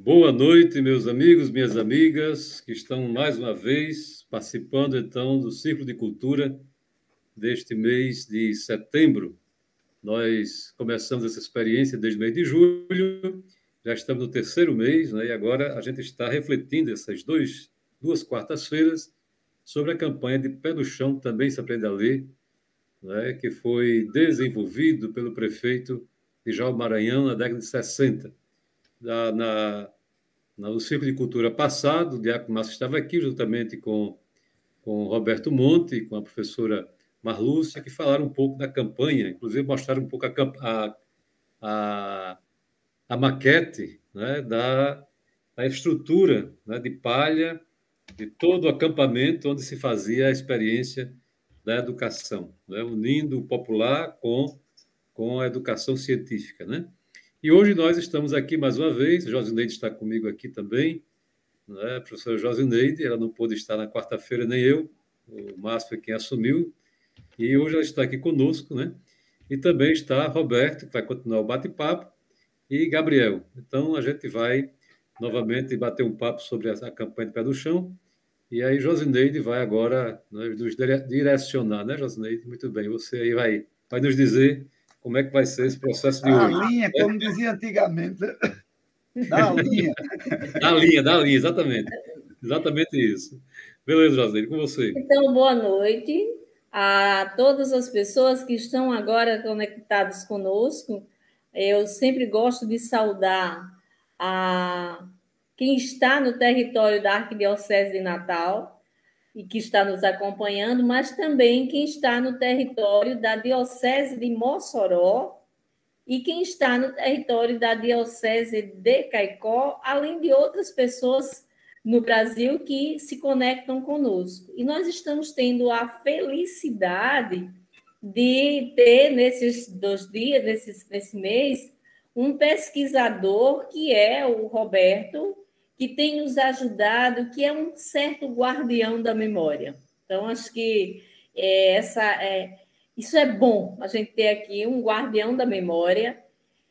Boa noite, meus amigos, minhas amigas, que estão mais uma vez participando, então, do Círculo de Cultura deste mês de setembro. Nós começamos essa experiência desde o mês de julho, já estamos no terceiro mês, né? E agora a gente está refletindo essas duas quartas-feiras sobre a campanha de Pé no Chão, também se aprende a ler, né? Que foi desenvolvido pelo prefeito de Jaú Maranhão na década de 60. No Círculo de Cultura passado, o Diácono Márcio estava aqui, juntamente com o Roberto Monte, com a professora Marlúcia, que falaram um pouco da campanha, inclusive mostraram um pouco a, a maquete, né, da estrutura, né, de palha de todo o acampamento onde se fazia a experiência da educação, né, unindo o popular com a educação científica, né? E hoje nós estamos aqui mais uma vez, a Josineide está comigo aqui também, né? A professora Josineide, ela não pôde estar na quarta-feira, nem eu, o Márcio foi quem assumiu, e hoje ela está aqui conosco, né? E também está Roberto, que vai continuar o bate-papo, e Gabriel. Então, a gente vai novamente bater um papo sobre a campanha de Pé no Chão, e aí Josineide vai agora, né, nos direcionar, né, Josineide? Muito bem, você aí vai nos dizer como é que vai ser esse processo de A hoje. linha, como dizia antigamente, dá a linha. Da linha, exatamente. Exatamente isso. Beleza, Josineide, com você. Então, boa noite a todas as pessoas que estão agora conectadas conosco. Eu sempre gosto de saudar a quem está no território da Arquidiocese de Natal e que está nos acompanhando, mas também quem está no território da Diocese de Mossoró e quem está no território da Diocese de Caicó, além de outras pessoas no Brasil que se conectam conosco. E nós estamos tendo a felicidade de ter, nesses 2 dias, nesse mês, um pesquisador que é o Roberto, que tem nos ajudado, que é um certo guardião da memória. Então, acho que isso é bom, a gente ter aqui um guardião da memória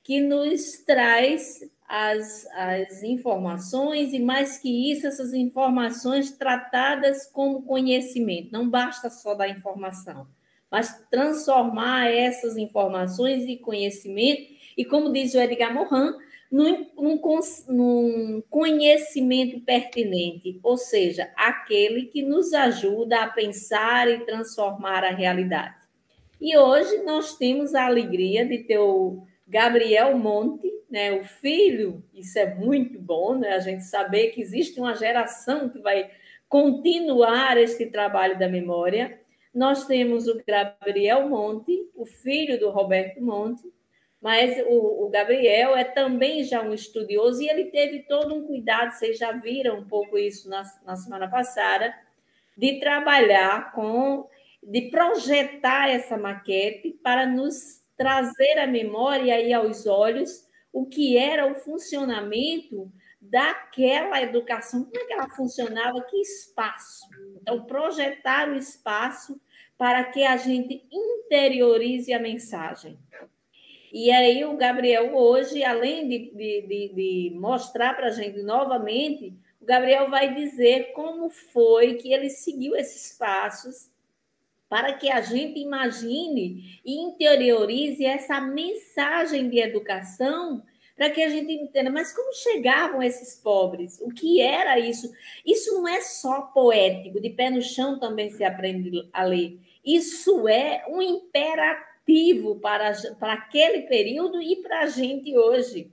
que nos traz as informações e, mais que isso, essas informações tratadas como conhecimento. Não basta só dar informação, mas transformar essas informações em conhecimento e, como diz o Edgar Morin, num conhecimento pertinente, ou seja, aquele que nos ajuda a pensar e transformar a realidade. E hoje nós temos a alegria de ter o Gabriel Monte, né, o filho, isso é muito bom, né, a gente saber que existe uma geração que vai continuar este trabalho da memória. Nós temos o Gabriel Monte, o filho do Roberto Monte, mas o Gabriel é também já um estudioso e ele teve todo um cuidado, vocês já viram um pouco isso na semana passada, de trabalhar de projetar essa maquete para nos trazer à memória e aos olhos o que era o funcionamento daquela educação, como é que ela funcionava, que espaço. Então, projetar o espaço para que a gente interiorize a mensagem. E aí o Gabriel hoje, além de mostrar para a gente novamente, o Gabriel vai dizer como foi que ele seguiu esses passos para que a gente imagine e interiorize essa mensagem de educação, para que a gente entenda, mas como chegavam esses pobres? O que era isso? Isso não é só poético, de pé no chão também se aprende a ler. Isso é um imperativo para aquele período e para a gente hoje.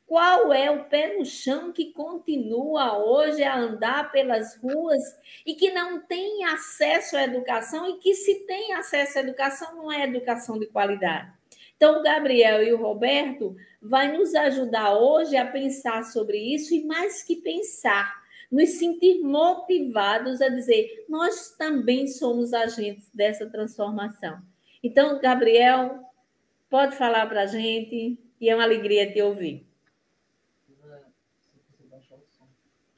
Qual é o pé no chão que continua hoje a andar pelas ruas e que não tem acesso à educação e que, se tem acesso à educação, não é educação de qualidade? Então, o Gabriel e o Roberto vai nos ajudar hoje a pensar sobre isso e, mais que pensar, nos sentir motivados a dizer, nós também somos agentes dessa transformação. Então, Gabriel, pode falar para a gente e é uma alegria te ouvir.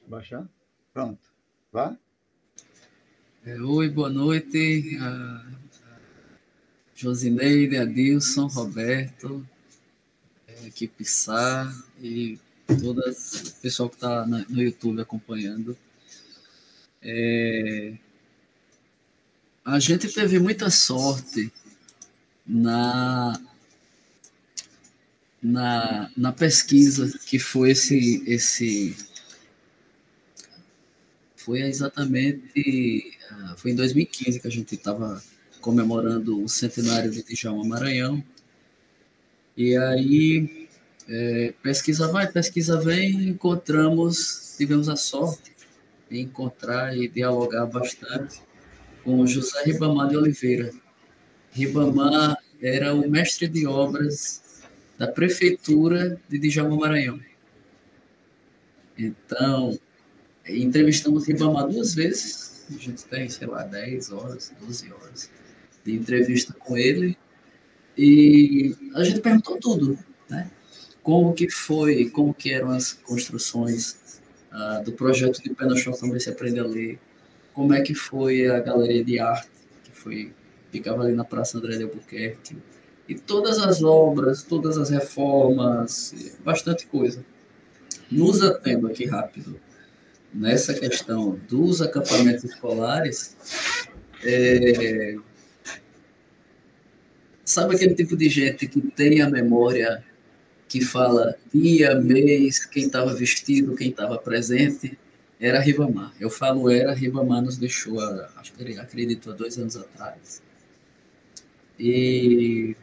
Baixar? Pronto. Vá. Oi, boa noite. Josineide, Adilson, Roberto, equipe SAR e todo o pessoal que está no YouTube acompanhando. A gente teve muita sorte na pesquisa, que foi foi exatamente, foi em 2015 que a gente estava comemorando o centenário de Djalma Maranhão, e aí, pesquisa vai, pesquisa vem, tivemos a sorte de encontrar e dialogar bastante com o José Ribamar de Oliveira. Ribamar era o mestre de obras da prefeitura de Djalma Maranhão. Então, entrevistamos Ribamar 2 vezes, a gente tem, sei lá, 10 horas, 12 horas de entrevista com ele, e a gente perguntou tudo, né? Como que eram as construções do projeto de Pé no Chão Também Se Aprende a Ler, como é que foi a galeria de arte, ficava ali na Praça André de Albuquerque, e todas as obras, todas as reformas, bastante coisa. Nos atendo aqui rápido, nessa questão dos acampamentos escolares, sabe aquele tipo de gente que tem a memória, que fala dia, mês, quem estava vestido, quem estava presente? Era Ribamar. Eu falo Ribamar nos deixou, acho que ele acredito, há 2 anos atrás. E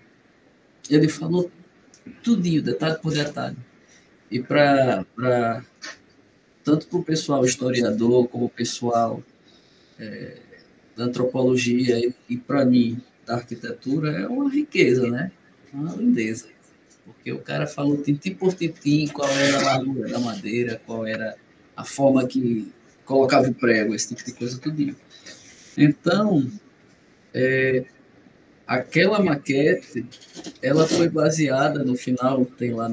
ele falou tudinho, detalhe por detalhe. E tanto para o pessoal historiador, como o pessoal da antropologia e para mim, da arquitetura, é uma riqueza, né? Uma lindeza. Porque o cara falou tintim por tintim qual era a largura da madeira, qual era a forma que colocava o prego, esse tipo de coisa tudinho. Então, aquela maquete, ela foi baseada, no final, tem lá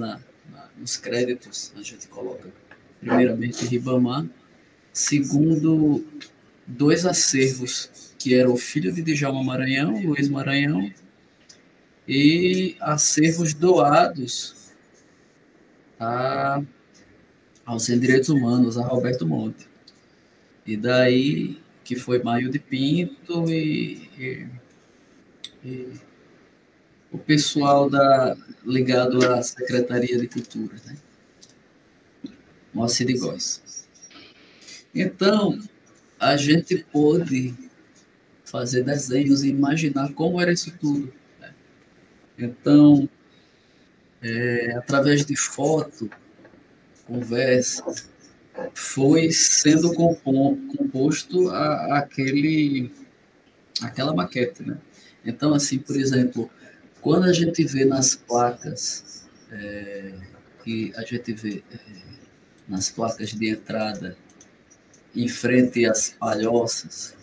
nos créditos, a gente coloca, primeiramente, Ribamar, segundo 2 acervos, que era o filho de Djalma Maranhão, Luiz Maranhão, e acervos doados aos direitos humanos, a Roberto Monte. E daí que foi Mário de Pinto e o pessoal ligado à Secretaria de Cultura, né? Moacir de Góes. Então, a gente pôde fazer desenhos e imaginar como era isso tudo, né? Então, através de foto, conversa, foi sendo composto aquela maquete, né? Então, assim, por exemplo, quando a gente vê nas placas, nas placas de entrada, em frente às palhoças,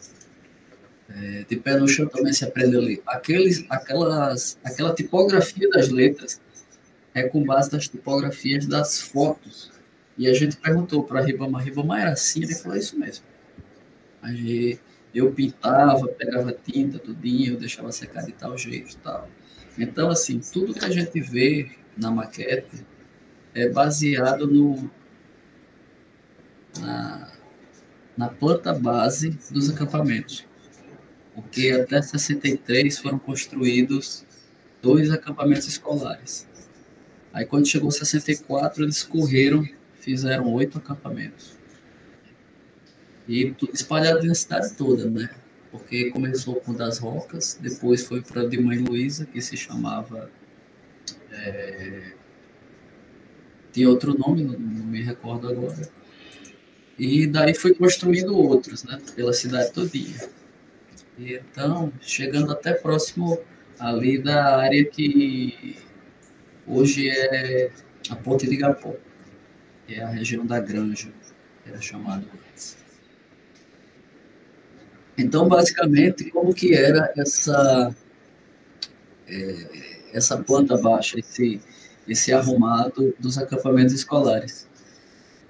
de Pé no Chão Também Se Aprende a Ler, aquela tipografia das letras é com base nas tipografias das fotos. E a gente perguntou para Ribamar era assim? Ele falou, isso mesmo. Aí eu pintava, pegava tinta, tudinho, eu deixava secar de tal jeito e tal. Então, assim, tudo que a gente vê na maquete é baseado na planta base dos acampamentos. Porque até 63 foram construídos 2 acampamentos escolares. Aí, quando chegou 64, eles fizeram 8 acampamentos. E tudo espalhado na cidade toda, né? Porque começou com o das Rocas, depois foi para o de Mãe Luísa, que se chamava... tinha outro nome, não me recordo agora. E daí foi construindo outros, né? Pela cidade todinha. E então, chegando até próximo ali da área que hoje é a Ponte de Igapó, que é a região da Granja, que era chamado antes. Então, basicamente, como que era essa planta baixa, esse arrumado dos acampamentos escolares?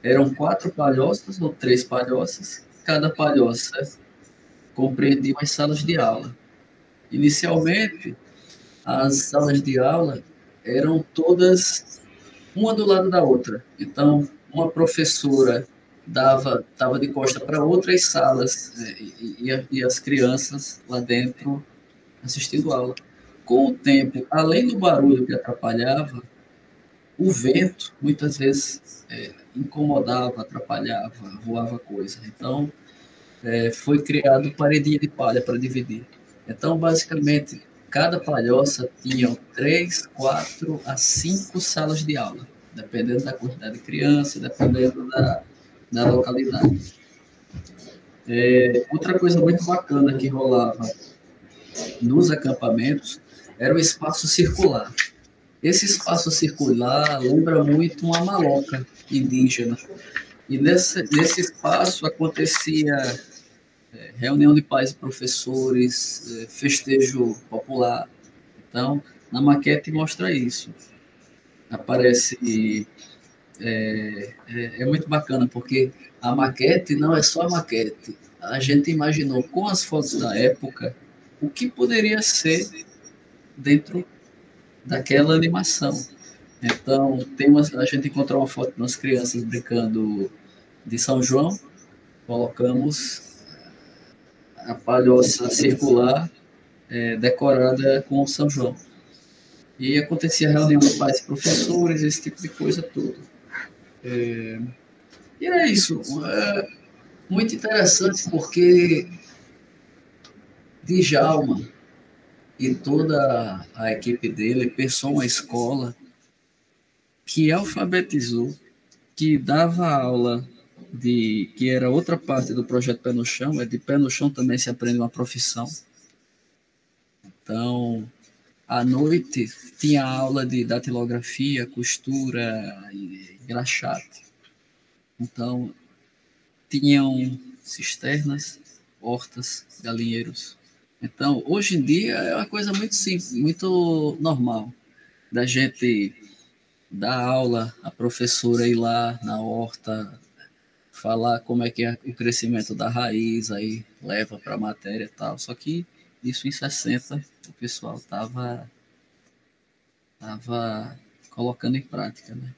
Eram 4 palhoças ou 3 palhoças, cada palhoça compreendia as salas de aula. Inicialmente, as salas de aula eram todas uma do lado da outra. Então, uma professora estava de costa para outras salas e as crianças lá dentro assistindo aula. Com o tempo, além do barulho que atrapalhava, o vento muitas vezes incomodava, atrapalhava, voava coisa. Então, foi criado paredinha de palha para dividir. Então, basicamente, cada palhoça tinha 3, 4 a 5 salas de aula, dependendo da quantidade de criança, dependendo da localidade. Outra coisa muito bacana que rolava nos acampamentos era o espaço circular. Esse espaço circular lembra muito uma maloca indígena. E nesse espaço acontecia reunião de pais e professores, festejo popular. Então, na maquete mostra isso. Aparece... É muito bacana, porque a maquete não é só a maquete. A gente imaginou com as fotos da época o que poderia ser dentro daquela animação. Então, a gente encontrou uma foto de umas crianças brincando de São João, colocamos a palhoça circular decorada com São João. E acontecia reunião de pais e professores, esse tipo de coisa toda. E é isso. Muito interessante, porque Djalma e toda a equipe dele pensou uma escola que alfabetizou, que dava aula que era outra parte do projeto Pé no Chão, de Pé no Chão também se aprende uma profissão. Então, à noite tinha aula de datilografia, costura e engraxate. Então, tinham cisternas, hortas, galinheiros. Então, hoje em dia é uma coisa muito simples, muito normal, da gente dar aula, a professora ir lá na horta, falar como é que é o crescimento da raiz, aí leva para a matéria e tal. Só que isso em 60 o pessoal estava colocando em prática, né?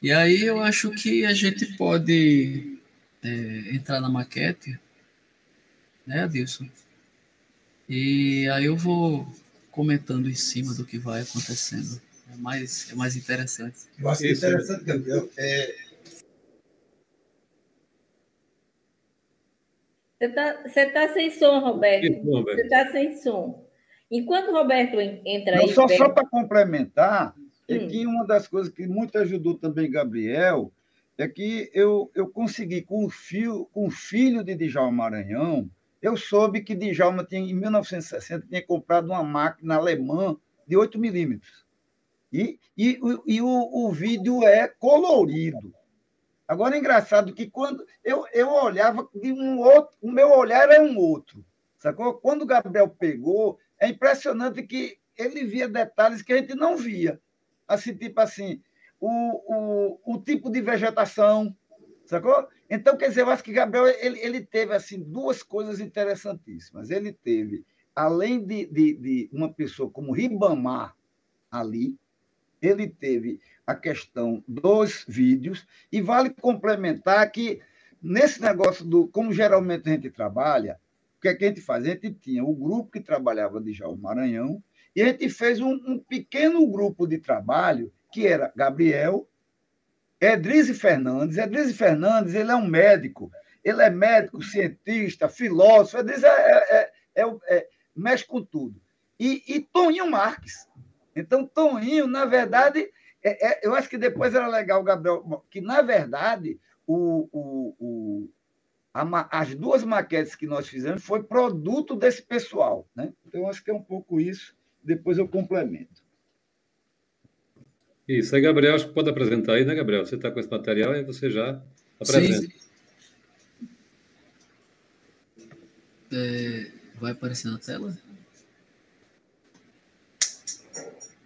E aí eu acho que a gente pode entrar na maquete, né, Adilson? E aí eu vou comentando em cima do que vai acontecendo. É mais interessante. Eu acho que é interessante, Gabriel. Você tá sem som, Roberto. Isso, Roberto. Você está sem som. Enquanto o Roberto entra Não, aí... só para complementar, é que uma das coisas que muito ajudou também Gabriel é que eu consegui, com o filho de Djalma Maranhão, eu soube que Djalma, em 1960, tinha comprado uma máquina alemã de 8 milímetros. E o vídeo é colorido. Agora, é engraçado que quando eu olhava de um outro, o meu olhar era um outro, sacou? Quando o Gabriel pegou, é impressionante que ele via detalhes que a gente não via. Assim, tipo assim, o tipo de vegetação, sacou? Então, quer dizer, eu acho que Gabriel ele teve assim, duas coisas interessantíssimas. Ele teve, além de uma pessoa como Ribamar ali, ele teve a questão dos vídeos, e vale complementar que, nesse negócio como geralmente a gente trabalha, o que é que a gente faz? A gente tinha o grupo que trabalhava de Djalma Maranhão, e a gente fez um pequeno grupo de trabalho, que era Gabriel, Edrise Fernandes. Edrise Fernandes, ele é um médico, ele é médico, cientista, filósofo, Edrise mexe com tudo. E Toninho Marques. Então, Toninho, na verdade, eu acho que depois era legal, Gabriel, que, na verdade, as duas maquetes que nós fizemos foi produto desse pessoal, né? Então, eu acho que é um pouco isso, depois eu complemento. Isso, aí, Gabriel, acho que pode apresentar aí, né, Gabriel? Você está com esse material e você já apresenta. Sim. Vai aparecer na tela?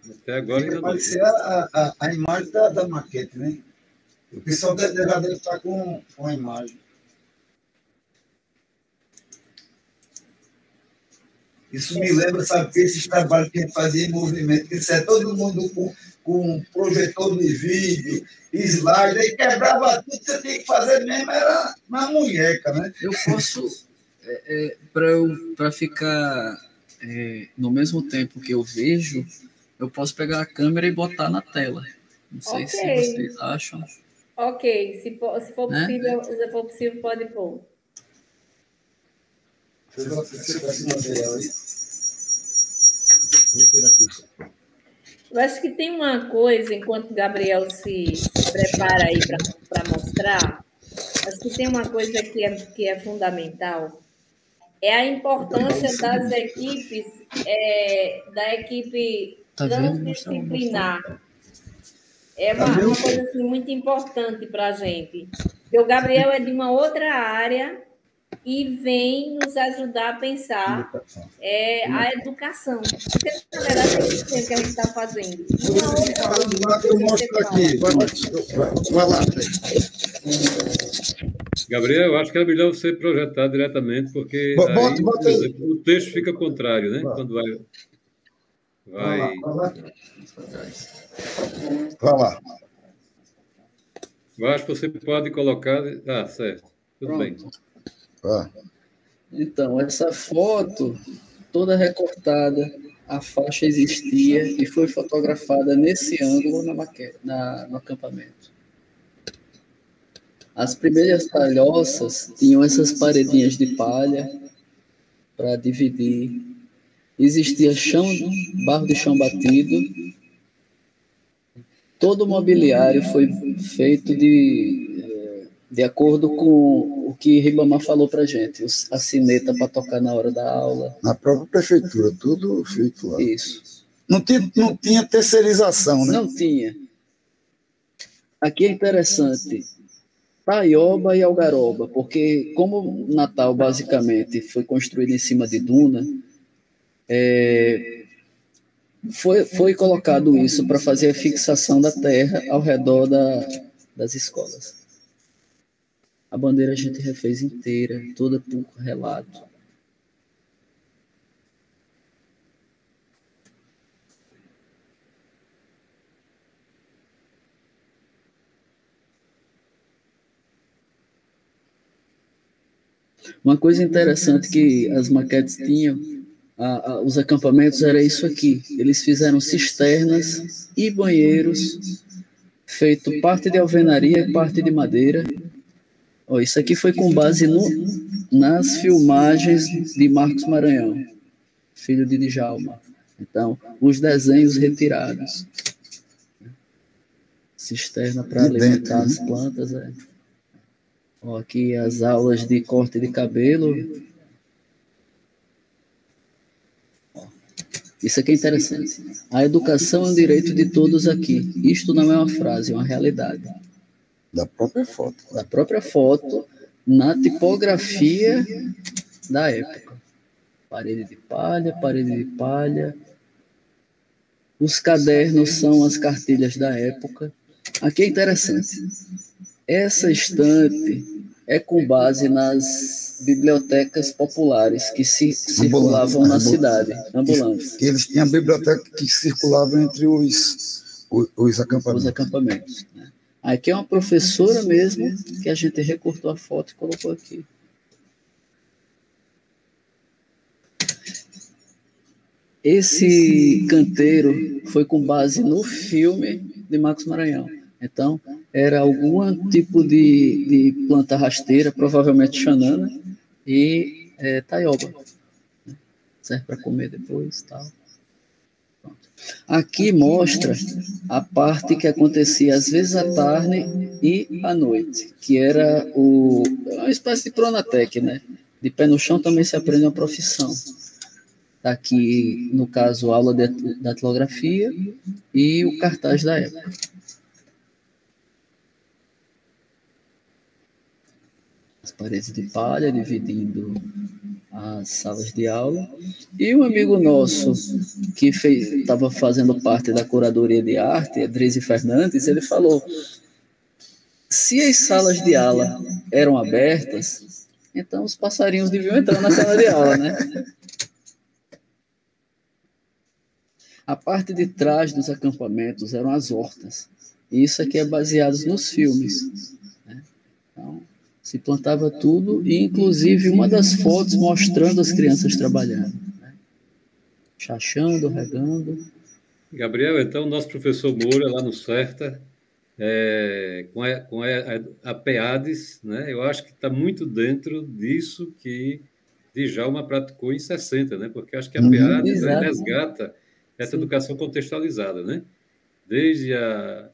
Até agora ainda não. Vai aparecer a imagem da maquete, né? O pessoal já deve estar com a imagem. Isso me lembra, sabe, que esses trabalhos que a gente fazia em movimento, que isso é todo mundo com com projetor de vídeo, slide, aí quebrava tudo, você tinha que fazer mesmo, era na munheca, né? Eu posso, para ficar no mesmo tempo que eu vejo, eu posso pegar a câmera e botar na tela. Não sei se vocês acham. Ok, se for possível, Né? se for possível, pode pôr. Eu acho que tem uma coisa, enquanto o Gabriel se prepara aí para mostrar, acho que tem uma coisa que é fundamental, é a importância das equipes, da equipe Tá vendo? transdisciplinar. É uma coisa assim, muito importante para a gente. Porque o Gabriel é de uma outra área e vem nos ajudar a pensar a educação. Porque, na verdade, é isso mesmo que a gente está fazendo. E uma outra coisa Eu mostro aqui. Vai lá. Gabriel, eu acho que é melhor você projetar diretamente, porque aí, por exemplo, o texto fica contrário, né? Quando vai. Vai lá. Eu acho que você pode colocar. Ah, certo. Tudo bem. Então, essa foto toda recortada, a faixa existia e foi fotografada nesse ângulo no acampamento. As primeiras palhoças tinham essas paredinhas de palha para dividir. Existia barro de chão batido. Todo o mobiliário foi feito de acordo com o que Ribamar falou para a gente. A sineta para tocar na hora da aula. Na própria prefeitura, tudo feito lá. Isso. Não tinha terceirização, né? Não tinha. Aqui é interessante. Taioba e Algaroba, porque como Natal basicamente foi construído em cima de duna, foi colocado isso para fazer a fixação da terra ao redor das escolas. A bandeira a gente refez inteira, toda por relato. Uma coisa interessante que as maquetes tinham, os acampamentos, era isso aqui. Eles fizeram cisternas e banheiros, feito parte de alvenaria e parte de madeira. Isso aqui foi com base nas filmagens de Marcos Maranhão, filho de Djalma. Então, os desenhos retirados. Cisterna para alimentar as plantas. Aqui as aulas de corte de cabelo. Isso aqui é interessante. A educação é um direito de todos aqui. Isto não é uma frase, é uma realidade. Da própria foto. Da própria foto, na tipografia da época. Parede de palha. Os cadernos são as cartilhas da época. Aqui é interessante. Essa estante é com base nas bibliotecas populares que circulavam na cidade, ambulantes. Que eles tinham a biblioteca que circulava entre os acampamentos. Os acampamentos, né? Aqui é uma professora mesmo, que a gente recortou a foto e colocou aqui. Esse canteiro foi com base no filme de Marcos Maranhão. Então, era algum tipo de planta rasteira, provavelmente xanana, e taioba. Serve para comer depois, tal. Pronto. Aqui mostra a parte que acontecia às vezes à tarde e à noite, que era uma espécie de Pronatec, né? De pé no chão também se aprende uma profissão. Aqui, no caso, a aula de datilografia e o cartaz da época. As paredes de palha dividindo as salas de aula. E um amigo nosso que estava fazendo parte da curadoria de arte, Edrize Fernandes, ele falou: se as salas de aula eram abertas, então os passarinhos deviam entrar na sala de aula, né? A parte de trás dos acampamentos eram as hortas. E isso aqui é baseado nos filmes, né? Então, se plantava tudo, e inclusive uma das fotos mostrando as crianças trabalhando, né? Chachando, regando. Gabriel, então, nosso professor Moura, lá no CERTA, com a PEADES, né? Eu acho que está muito dentro disso que Djalma praticou em 60, né? Porque acho que a PEADES resgata essa educação contextualizada, né? Desde a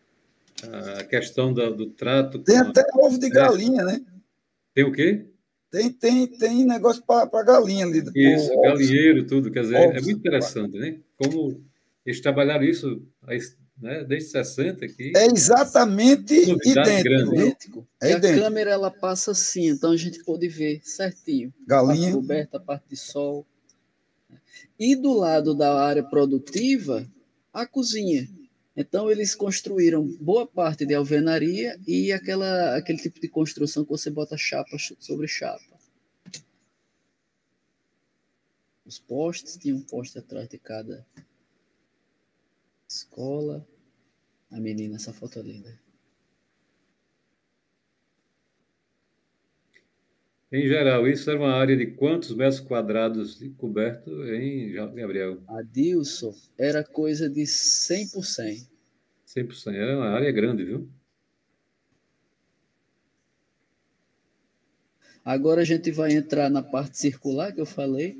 questão do trato Tem até ovo de galinha, né? Tem o quê? Tem negócio para galinha ali. Isso, galinheiro, tudo. Quer dizer, é Ovos. muito interessante, né? Como eles trabalharam isso, né, desde 60 aqui. É exatamente idêntico. É a câmera ela passa assim, então a gente pode ver certinho. Galinha. A parte coberta, a parte de sol. E do lado da área produtiva, a cozinha. Então, eles construíram boa parte de alvenaria e aquele tipo de construção que você bota chapa sobre chapa. Os postes, tinha um poste atrás de cada escola. A menina, essa foto é linda. Em geral, isso era uma área de quantos metros quadrados de coberto, hein, Gabriel? Adilson, era coisa de 100 por 100. 100%. Era uma área grande, viu? Agora a gente vai entrar na parte circular que eu falei,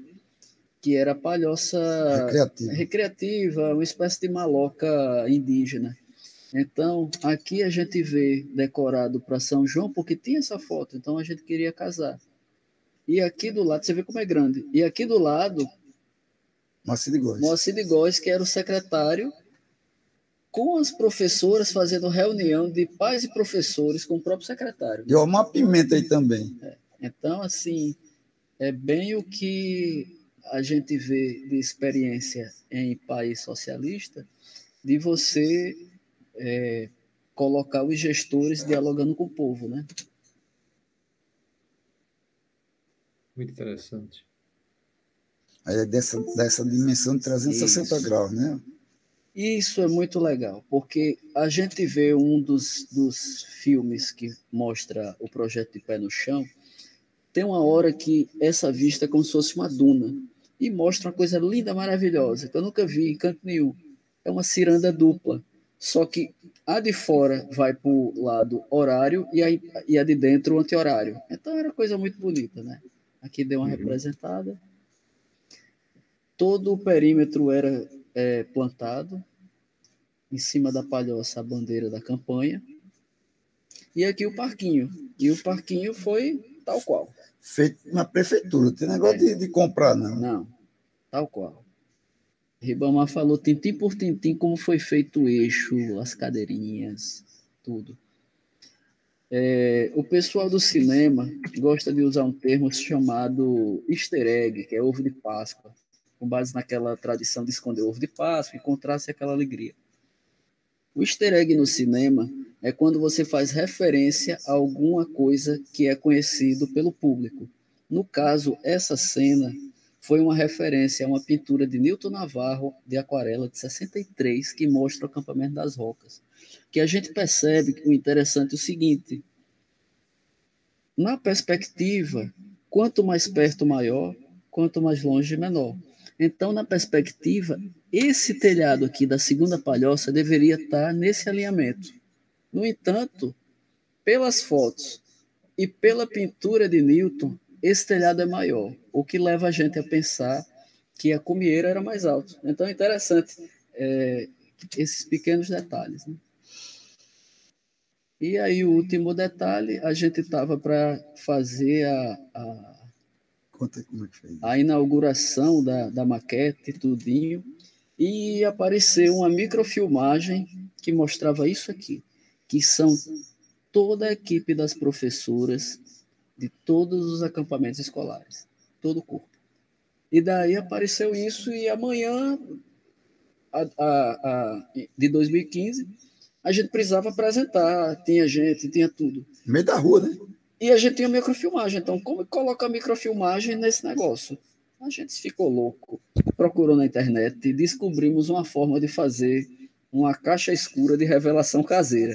que era a palhoça recreativa, uma espécie de maloca indígena. Então, aqui a gente vê decorado para São João, porque tinha essa foto, então a gente queria casar. E aqui do lado, você vê como é grande, e aqui do lado, Moacir de Góes, que era o secretário, com as professoras fazendo reunião de pais e professores com o próprio secretário. E uma pimenta aí também. Então, assim, é bem o que a gente vê de experiência em país socialista, de você colocar os gestores dialogando com o povo, né? Muito interessante. Aí é dessa dimensão de 360 graus, né? Isso é muito legal, porque a gente vê um dos filmes que mostra o projeto de Pé no Chão, tem uma hora que essa vista é como se fosse uma duna, e mostra uma coisa linda, maravilhosa, que eu nunca vi em canto nenhum. É uma ciranda dupla, só que a de fora vai para o lado horário e a de dentro o anti-horário. Então era coisa muito bonita, né? Aqui deu uma representada. Todo o perímetro era plantado, em cima da palhoça a bandeira da campanha, e aqui o parquinho. E o parquinho foi tal qual. Feito na prefeitura, não tem negócio de comprar, não. Não, tal qual. Ribamar falou tintim por tintim como foi feito o eixo, as cadeirinhas, tudo. O pessoal do cinema gosta de usar um termo chamado easter egg, que é ovo de Páscoa, com base naquela tradição de esconder o ovo de Páscoa e encontrar-se aquela alegria. O easter egg no cinema é quando você faz referência a alguma coisa que é conhecido pelo público. No caso, essa cena foi uma referência a uma pintura de Nilton Navarro, de aquarela, de 63, que mostra o acampamento das Rocas. Que a gente percebe que o interessante é o seguinte: na perspectiva, quanto mais perto, maior, quanto mais longe, menor. Então, na perspectiva, esse telhado aqui da segunda palhoça deveria estar nesse alinhamento. No entanto, pelas fotos e pela pintura de Newton, esse telhado é maior, o que leva a gente a pensar que a cumieira era mais alta. Então, é interessante esses pequenos detalhes, né? E aí, o último detalhe, a gente estava para fazer a inauguração da maquete, tudinho, e apareceu uma microfilmagem que mostrava isso aqui, que são toda a equipe das professoras de todos os acampamentos escolares, todo o corpo. E daí apareceu isso, e amanhã de 2015, a gente precisava apresentar, tinha gente, tinha tudo. No meio da rua, né? E a gente tinha microfilmagem, então como coloca a microfilmagem nesse negócio? A gente ficou louco, procurou na internet e descobrimos uma forma de fazer uma caixa escura de revelação caseira.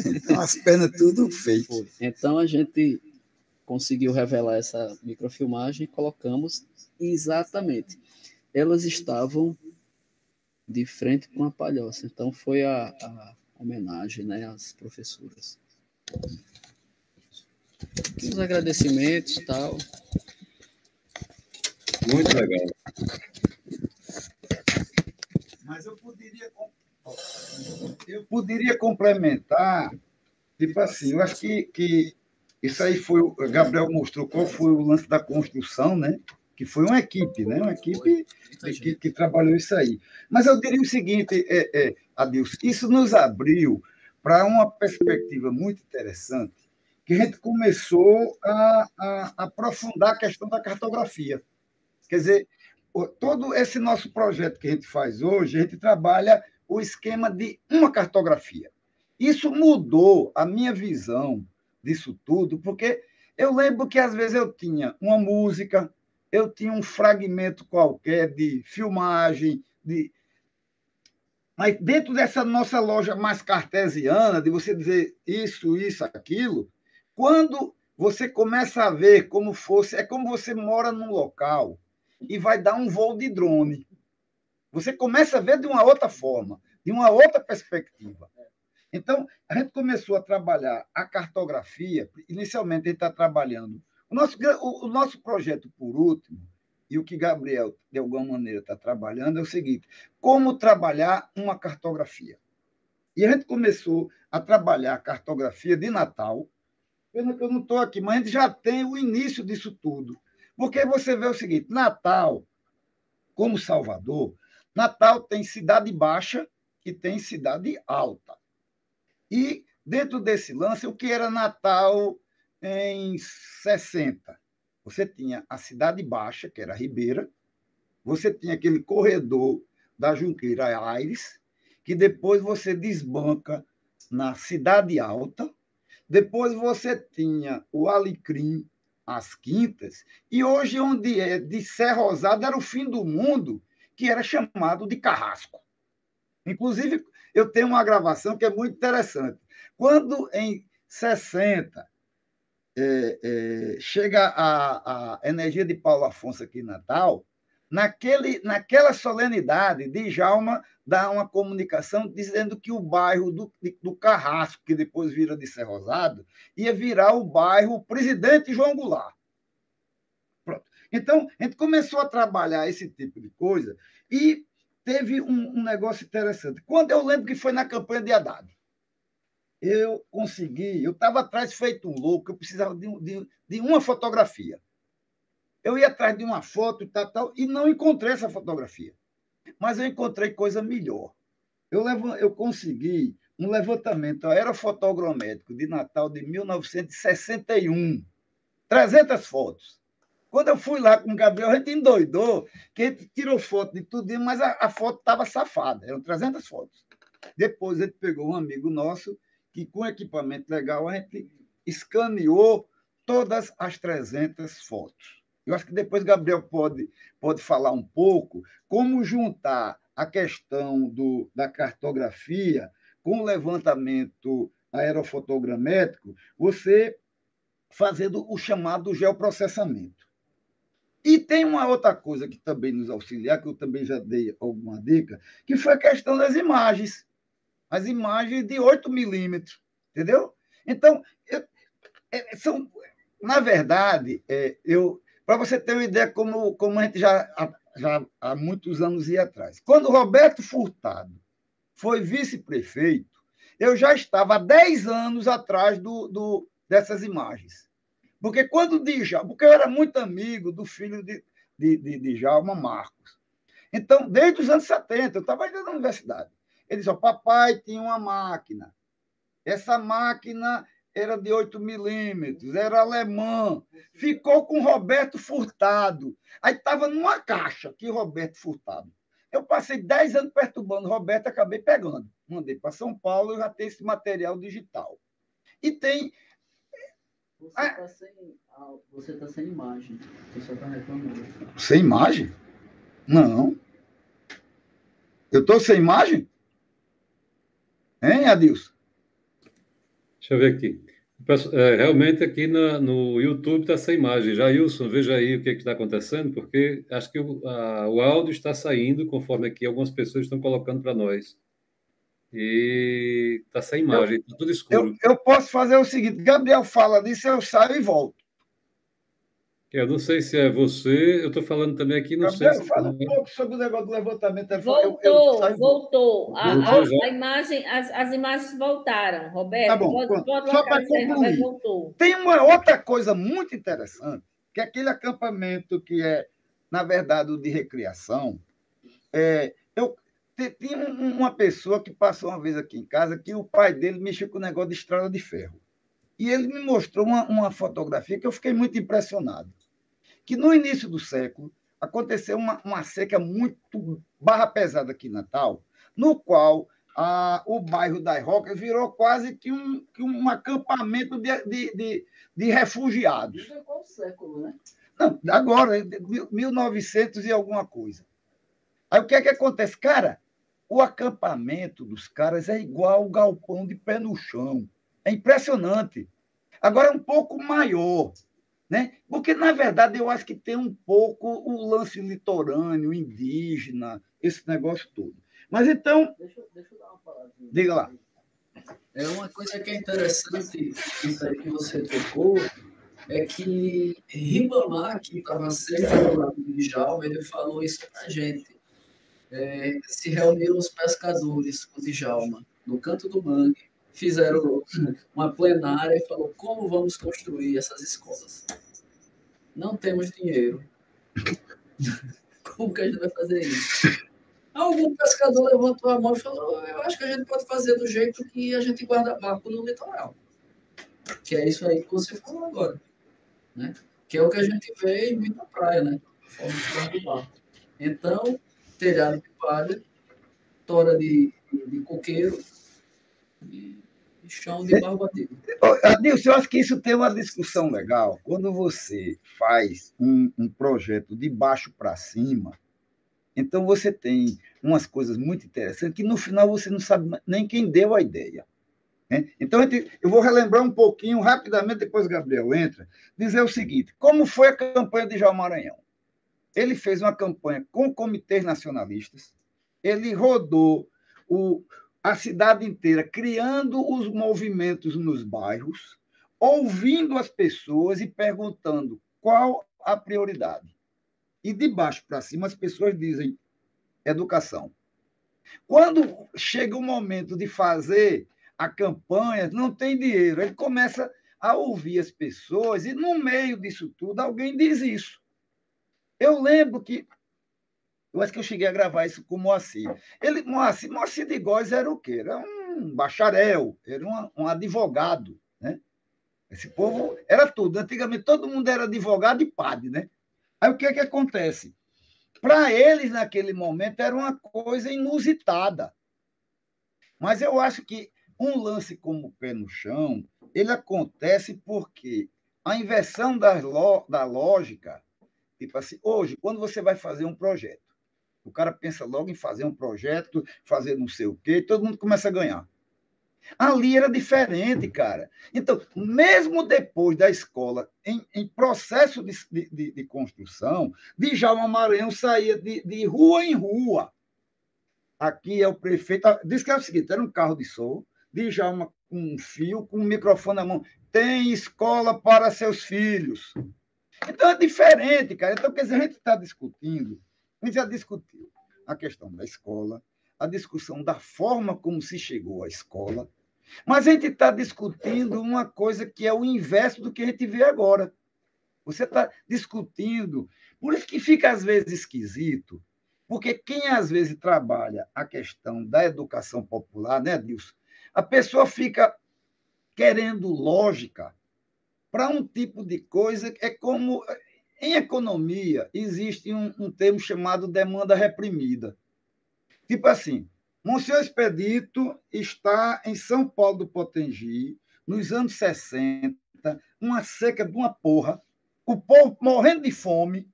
Então, as pernas tudo feito. Então, a gente conseguiu revelar essa microfilmagem e colocamos exatamente. Elas estavam de frente com a palhoça. Então, foi a homenagem, né, às professoras. Os agradecimentos e tal. Muito legal. Mas eu poderia complementar, tipo assim, eu acho que isso aí foi, o Gabriel mostrou qual foi o lance da construção, né? Que foi uma equipe, né? Uma equipe que trabalhou isso aí. Mas eu diria o seguinte, Adilson, isso nos abriu para uma perspectiva muito interessante, que a gente começou a aprofundar a questão da cartografia. Quer dizer, todo esse nosso projeto que a gente faz hoje, a gente trabalha o esquema de uma cartografia. Isso mudou a minha visão disso tudo, porque eu lembro que, às vezes, eu tinha uma música, eu tinha um fragmento qualquer de filmagem, mas dentro dessa nossa loja mais cartesiana, de você dizer isso, aquilo, quando você começa a ver como fosse, é como você mora num local e vai dar um voo de drone. Você começa a ver de uma outra forma, de uma outra perspectiva. Então, a gente começou a trabalhar a cartografia. Inicialmente, a gente está trabalhando. O nosso projeto, por último, e o que Gabriel, de alguma maneira, está trabalhando, é o seguinte: como trabalhar uma cartografia. E a gente começou a trabalhar a cartografia de Natal. Pena que eu não estou aqui, mas a gente já tem o início disso tudo. Porque você vê o seguinte: Natal, como Salvador, Natal tem cidade baixa e tem cidade alta. E, dentro desse lance, o que era Natal em 60? Você tinha a cidade baixa, que era a Ribeira, você tinha aquele corredor da Junqueira a Aires, que depois você desbanca na cidade alta, depois você tinha o Alecrim, as Quintas, e hoje, onde é de Serra Rosada, era o fim do mundo, que era chamado de Carrasco. Inclusive, eu tenho uma gravação que é muito interessante. Quando, em 60, chega a energia de Paulo Afonso aqui em Natal, naquela solenidade, Djalma dá uma comunicação dizendo que o bairro do Carrasco, que depois vira de Serra Rosada, ia virar o bairro Presidente João Goulart. Pronto. Então, a gente começou a trabalhar esse tipo de coisa e teve um negócio interessante. Quando eu lembro que foi na campanha de Haddad, eu estava atrás feito um louco, eu precisava de uma fotografia. Eu ia atrás de uma foto e não encontrei essa fotografia. Mas eu encontrei coisa melhor. Eu consegui um levantamento aerofotogramétrico de Natal de 1961. 300 fotos. Quando eu fui lá com o Gabriel, a gente endoidou, que a gente tirou foto de tudo, mas a foto estava safada. Eram 300 fotos. Depois a gente pegou um amigo nosso, que com equipamento legal, a gente escaneou todas as 300 fotos. Eu acho que depois Gabriel pode falar um pouco como juntar a questão da cartografia com o levantamento aerofotogramétrico, você fazendo o chamado geoprocessamento. E tem uma outra coisa que também nos auxilia, que eu também já dei alguma dica, que foi a questão das imagens. As imagens de 8 milímetros, entendeu? Então, na verdade, para você ter uma ideia como a gente já há muitos anos ia atrás. Quando Roberto Furtado foi vice-prefeito, eu já estava há 10 anos atrás dessas imagens. Porque porque eu era muito amigo do filho de Djalma, Marcos. Então, desde os anos 70, eu estava ainda na universidade. Ele disse: papai tinha uma máquina. Essa máquina era de 8 milímetros, era alemã. Ficou com Roberto Furtado. Aí estava numa caixa que Roberto Furtado. Eu passei 10 anos perturbando Roberto, acabei pegando. Mandei para São Paulo e já tenho esse material digital. E tem Você está sem imagem. O pessoal está reclamando. Sem imagem? Não. Eu estou sem imagem? Hein, Adilson? Deixa eu ver aqui. Realmente aqui no YouTube está sem imagem. Jailson, veja aí o que está acontecendo, porque acho que o áudio está saindo conforme aqui algumas pessoas estão colocando para nós. E está sem imagem, está tudo escuro. Eu posso fazer o seguinte: Gabriel fala disso, eu saio e volto. Eu não sei se é você, eu estou falando também aqui, não Gabriel, sei se... fala um pouco sobre o negócio do levantamento. Voltou. A imagem, as imagens voltaram, Roberto. Tá bom, pode só para concluir. concluir, voltou. Tem uma outra coisa muito interessante, que é aquele acampamento que é, na verdade, o de recriação. Eu tinha uma pessoa que passou uma vez aqui em casa que o pai dele mexeu com o negócio de estrada de ferro. E ele me mostrou uma fotografia que eu fiquei muito impressionado. Que no início do século aconteceu uma seca muito barra pesada aqui em Natal, no qual o bairro das Rocas virou quase que um acampamento de refugiados. Isso é qual século, né? Não, agora, 1900 e alguma coisa. Aí o que é que acontece? Cara, o acampamento dos caras é igual o galpão de pé no chão. É impressionante. Agora é um pouco maior, né? Porque, na verdade, eu acho que tem um pouco o lance litorâneo, indígena, esse negócio todo. Mas então. Deixa eu dar uma palavrinha. Diga lá. É uma coisa que é interessante, isso aí que você tocou, é que Ribamar, que estava sempre do lado de Djalma, ele falou isso para a gente. Se reuniram os pescadores com Djalma, no canto do mangue, fizeram uma plenária e falou: como vamos construir essas escolas? Não temos dinheiro. Como que a gente vai fazer isso? Algum pescador levantou a mão e falou: eu acho que a gente pode fazer do jeito que a gente guarda barco no litoral. Que é isso aí que você falou agora. Né? Que é o que a gente vê em muita praia, né? A forma de guardar barco. Então, telhado de palha, tora de coqueiro e chão de barro batido. Adilson, eu acho que isso tem uma discussão legal. Quando você faz um projeto de baixo para cima, então você tem umas coisas muito interessantes que no final você não sabe nem quem deu a ideia. Né? Então, eu vou relembrar um pouquinho, rapidamente, depois o Gabriel entra, dizer o seguinte: como foi a campanha de Djalma Maranhão? Ele fez uma campanha com comitês nacionalistas, ele rodou a cidade inteira, criando os movimentos nos bairros, ouvindo as pessoas e perguntando qual a prioridade. E de baixo para cima as pessoas dizem educação. Quando chega o momento de fazer a campanha, não tem dinheiro. Ele começa a ouvir as pessoas e, no meio disso tudo, alguém diz isso. Eu lembro que... Eu acho que eu cheguei a gravar isso com o Moacir. Moacir de Góes era o quê? Era um bacharel, era um advogado. Né? Esse povo era tudo. Antigamente, todo mundo era advogado e padre. Né? Aí o que é que acontece? Para eles, naquele momento, era uma coisa inusitada. Mas eu acho que um lance como o pé no chão, ele acontece porque a inversão da lógica, tipo assim, hoje, quando você vai fazer um projeto, o cara pensa logo em fazer um projeto, fazer não sei o quê, todo mundo começa a ganhar. Ali era diferente, cara. Então, mesmo depois da escola, em processo de construção, Djalma Maranhão saía de rua em rua. Aqui é o prefeito. Diz que é o seguinte: era um carro de som, Djalma com um fio, com um microfone na mão. Tem escola para seus filhos. Então é diferente, cara. Então, quer dizer, a gente está discutindo, a gente já discutiu a questão da escola, a discussão da forma como se chegou à escola, mas a gente está discutindo uma coisa que é o inverso do que a gente vê agora. Você está discutindo. Por isso que fica, às vezes, esquisito, porque quem, às vezes, trabalha a questão da educação popular, né, Dilson? A pessoa fica querendo lógica para um tipo de coisa que é como... Em economia, existe um termo chamado demanda reprimida. Tipo assim, Monsenhor Expedito está em São Paulo do Potengi, nos anos 60, enfrenta uma seca de uma porra, o povo morrendo de fome,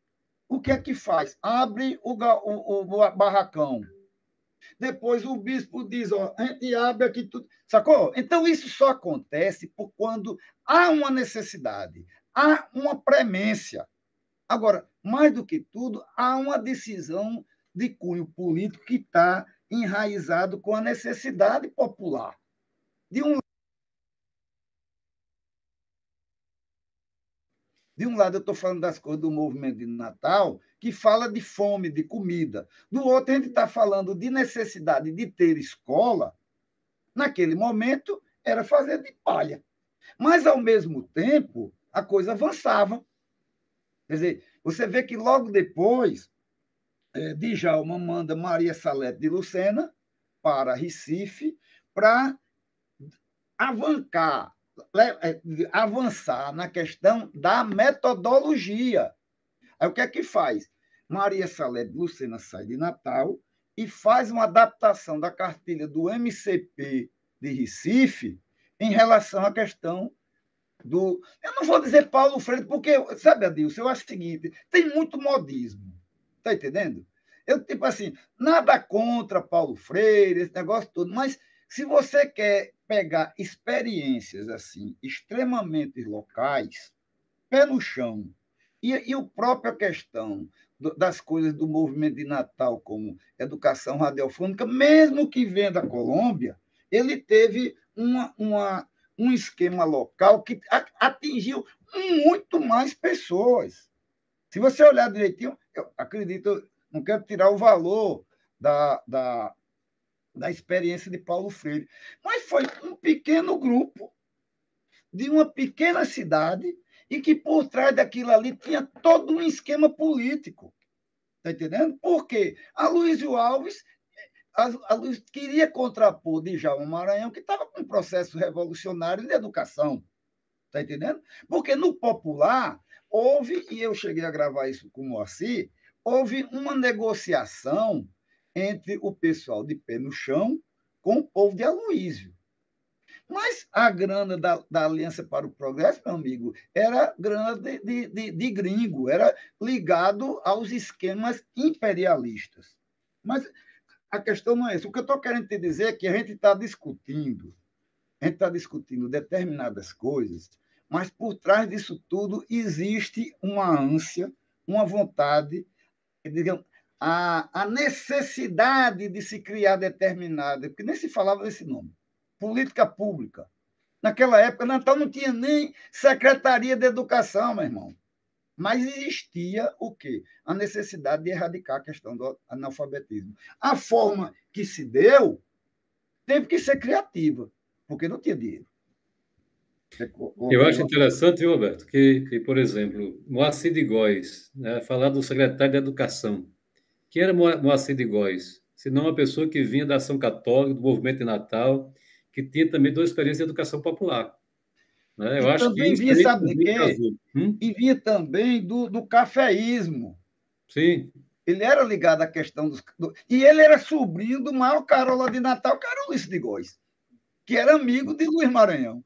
o que é que faz? Abre o barracão. Depois o bispo diz, ó, a gente abre aqui tudo. Sacou? Então, isso só acontece por quando há uma necessidade, há uma premência. Agora, mais do que tudo, há uma decisão de cunho político que está enraizado com a necessidade popular. De um lado, eu estou falando das coisas do movimento de Natal, que fala de fome, de comida. Do outro, a gente está falando de necessidade de ter escola. Naquele momento, era fazer de palha. Mas, ao mesmo tempo, a coisa avançava. Quer dizer, você vê que logo depois, Djalma manda Maria Salete de Lucena para Recife para avançar na questão da metodologia. Aí o que é que faz? Maria Salete de Lucena sai de Natal e faz uma adaptação da cartilha do MCP de Recife em relação à questão do... Eu não vou dizer Paulo Freire, porque, sabe, Adilson, eu acho o seguinte, tem muito modismo, tá entendendo? Eu, tipo assim, nada contra Paulo Freire, esse negócio todo, mas se você quer pegar experiências assim extremamente locais, pé no chão, e a própria questão das coisas do movimento de Natal, como educação radiofônica, mesmo que venha da Colômbia, ele teve um esquema local que atingiu muito mais pessoas. Se você olhar direitinho, eu acredito, não quero tirar o valor da experiência de Paulo Freire, mas foi um pequeno grupo de uma pequena cidade e que por trás daquilo ali tinha todo um esquema político. Está entendendo? Por quê? Aloysio Alves queria contrapor Djalma Maranhão, que estava com um processo revolucionário de educação. Está entendendo? Porque no popular houve, e eu cheguei a gravar isso com o Moacir, houve uma negociação entre o pessoal de pé no chão com o povo de Aloysio. Mas a grana da Aliança para o Progresso, meu amigo, era grana de gringo, era ligado aos esquemas imperialistas. Mas a questão não é essa. O que eu estou querendo te dizer é que a gente está discutindo determinadas coisas, mas por trás disso tudo existe uma ânsia, uma vontade, digamos, a necessidade de se criar determinada, porque nem se falava desse nome, política pública. Naquela época, Natal não tinha nem Secretaria de Educação, meu irmão. Mas existia o quê? A necessidade de erradicar a questão do analfabetismo. A forma que se deu teve que ser criativa, porque não tinha dinheiro. Eu acho interessante, viu, Roberto, que por exemplo, Moacir de Góes, né, falar do secretário de Educação. Quem era Moacir de Góes? Senão uma pessoa que vinha da ação católica, do movimento de Natal, que tinha também toda a experiência de educação popular. Né? Eu e acho também que vinha, sabe de quê? Hum? E vinha também do cafeísmo. Sim. Ele era ligado à questão E ele era sobrinho do maior carola de Natal, que era o Luiz de Góes, que era amigo de Luiz Maranhão.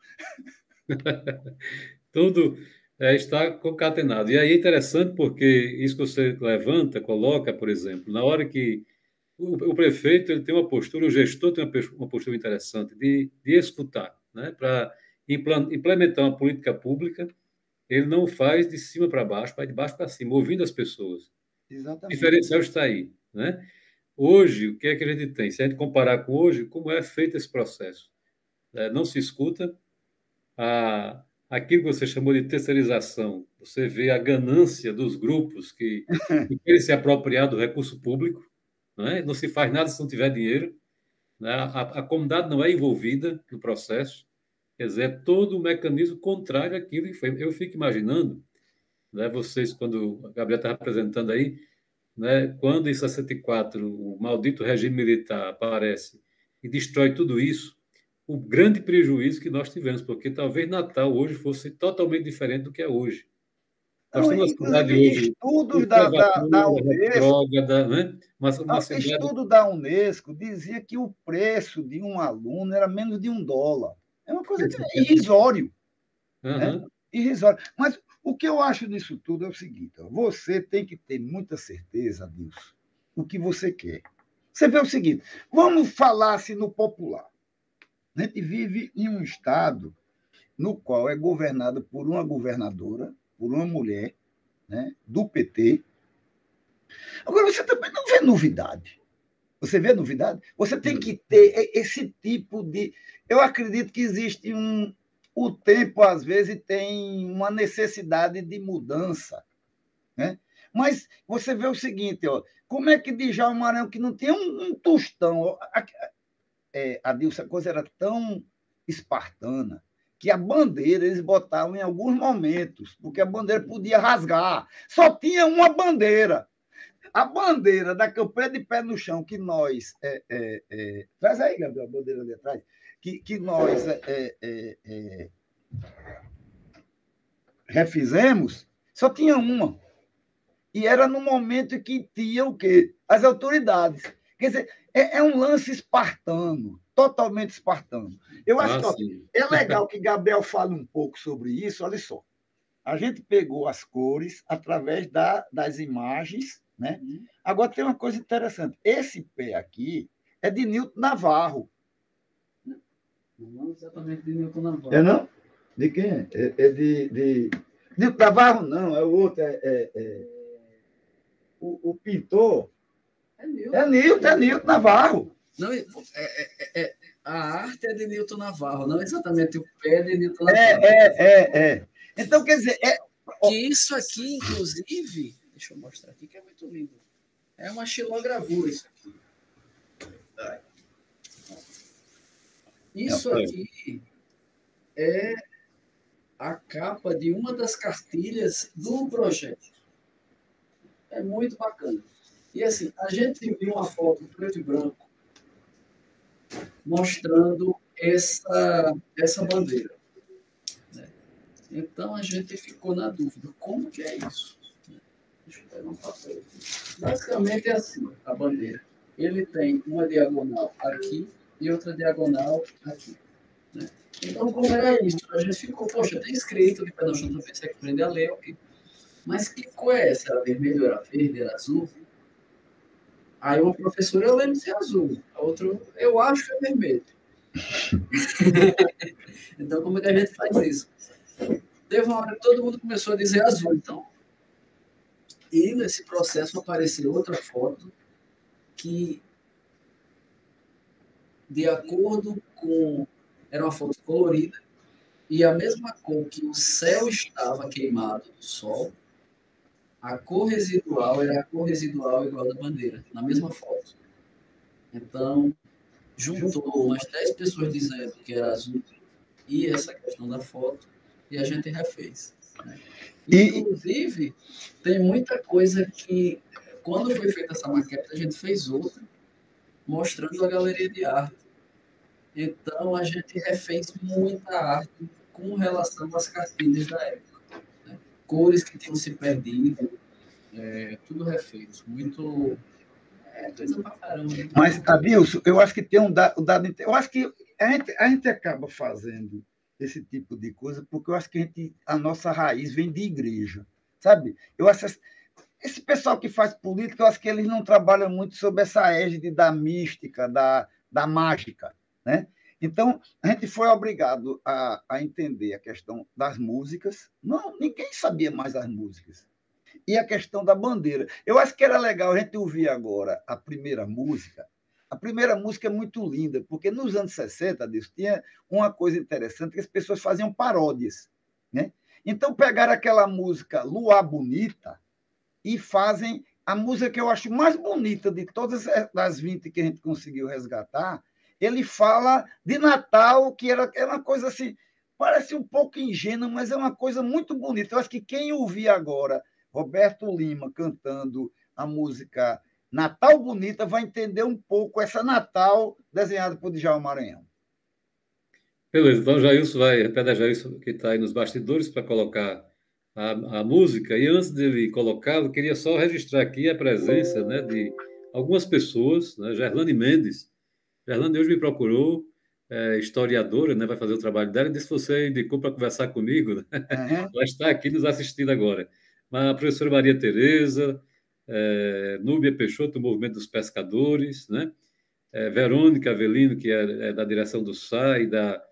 Tudo está concatenado. E aí é interessante porque isso que você levanta, coloca, por exemplo, na hora que o prefeito ele tem uma postura, o gestor tem uma postura interessante de escutar, né? Para implementar uma política pública, ele não faz de cima para baixo, faz de baixo para cima, ouvindo as pessoas. Exatamente. O diferencial está aí, né? Hoje, o que é que a gente tem? Se a gente comparar com hoje, como é feito esse processo? Não se escuta aquilo que você chamou de terceirização. Você vê a ganância dos grupos que querem se apropriar do recurso público, né? Não se faz nada se não tiver dinheiro, né? A comunidade não é envolvida no processo, quer dizer, é todo um mecanismo contrário àquilo que foi. Eu fico imaginando, né, vocês, quando a Gabriela estava apresentando aí, né, quando em 64 o maldito regime militar aparece e destrói tudo isso, o grande prejuízo que nós tivemos, porque talvez Natal hoje fosse totalmente diferente do que é hoje. Nós temos uma cidade hoje estudos da Unesco, né? Uma cidade... estudo da Unesco dizia que o preço de um aluno era menos de $1. É uma coisa irrisório. Uhum. Né? irrisório. Mas o que eu acho disso tudo é o seguinte: ó, você tem que ter muita certeza, Adilson, do que você quer. Você vê o seguinte, vamos falar assim no popular. A gente vive em um estado no qual é governado por uma governadora, por uma mulher, né, do PT. Agora, você também não vê novidade. Você vê novidade? Você tem que ter esse tipo de... Eu acredito que existe um... O tempo, às vezes, tem uma necessidade de mudança, né? Mas você vê o seguinte, ó, como é que Djalma Maranhão, que não tinha um tostão... Adilson, a coisa era tão espartana que a bandeira eles botavam em alguns momentos, porque a bandeira podia rasgar. Só tinha uma bandeira. A bandeira da campanha de pé no chão que nós... traz aí, Gabriel, a bandeira ali atrás. Que nós refizemos, só tinha uma. E era no momento que tinha o quê? As autoridades. Quer dizer, é um lance espartano, totalmente espartano. Eu acho que ó, é legal que Gabriel fale um pouco sobre isso. Olha só, a gente pegou as cores através das imagens, né? Agora tem uma coisa interessante. Esse pé aqui é de Nilton Navarro. Não exatamente de Nilton Navarro. É não? De quem é? É de... Nilton Navarro não, é o outro. O pintor... É Nilton Navarro. Não, a arte é de Nilton Navarro, não exatamente o pé de Nilton Navarro. Então, quer dizer... Que isso aqui, inclusive... Deixa eu mostrar aqui, que é muito lindo. É uma xilogravura isso aqui. Isso aqui é a capa de uma das cartilhas do projeto. É muito bacana. E assim, a gente viu uma foto preto e branco mostrando essa bandeira, né? Então a gente ficou na dúvida, como que é isso? Deixa eu pegar um papel aqui. Basicamente é assim, a bandeira. Ele tem uma diagonal aqui e outra diagonal aqui, né? Então, como era isso? A gente ficou, poxa, tem escrito de pé no chão, também você que aprender a ler, ok. Mas que cor é essa? Era vermelho, era verde, era azul? Aí uma professora, eu lembro de ser azul. A outra, eu acho que é vermelho. Então, como é que a gente faz isso? Teve uma hora que todo mundo começou a dizer azul. Então, e nesse processo apareceu outra foto que, de acordo com... Era uma foto colorida e a mesma cor que o céu estava queimado do sol, a cor residual era a cor residual igual da bandeira, na mesma foto. Então, juntou umas 10 pessoas dizendo que era azul e essa questão da foto, e a gente refez, né? Inclusive, tem muita coisa que, quando foi feita essa maquete, a gente fez outra, mostrando a galeria de arte. Então, a gente refez muita arte com relação às cartilhas da época, né? Cores que tinham se perdido, tudo refeito. Muito... coisa pra caramba. Mas, Adilson, eu acho que tem um dado... Eu acho que a gente acaba fazendo esse tipo de coisa porque eu acho que a nossa raiz vem de igreja, sabe? Eu acho esse pessoal que faz política, eu acho que eles não trabalham muito sobre essa égide da mística, da mágica, né? Então, a gente foi obrigado a entender a questão das músicas. Não, ninguém sabia mais as músicas. E a questão da bandeira. Eu acho que era legal a gente ouvir agora a primeira música. A primeira música é muito linda, porque nos anos 60, tinha uma coisa interessante, que as pessoas faziam paródias, né? Então, pegaram aquela música Luar Bonita e fazem a música que eu acho mais bonita de todas as 20 que a gente conseguiu resgatar. Ele fala de Natal, que era uma coisa assim, parece um pouco ingênua, mas é uma coisa muito bonita. Eu acho que quem ouvir agora Roberto Lima cantando a música Natal Bonita vai entender um pouco essa Natal desenhada por Djalma Maranhão. Beleza, então Jailson vai, pede a Jailson que está aí nos bastidores para colocar a música, e antes dele colocar, eu queria só registrar aqui a presença, né, de algumas pessoas, né? Gerlane Mendes. Gerlane hoje me procurou, historiadora, né, vai fazer o trabalho dela, e disse que você indicou para conversar comigo, né? Uhum. Ela está aqui nos assistindo agora. Mas a professora Maria Tereza, Núbia Peixoto, do Movimento dos Pescadores, né? Verônica Avelino, que é da direção do SAI, da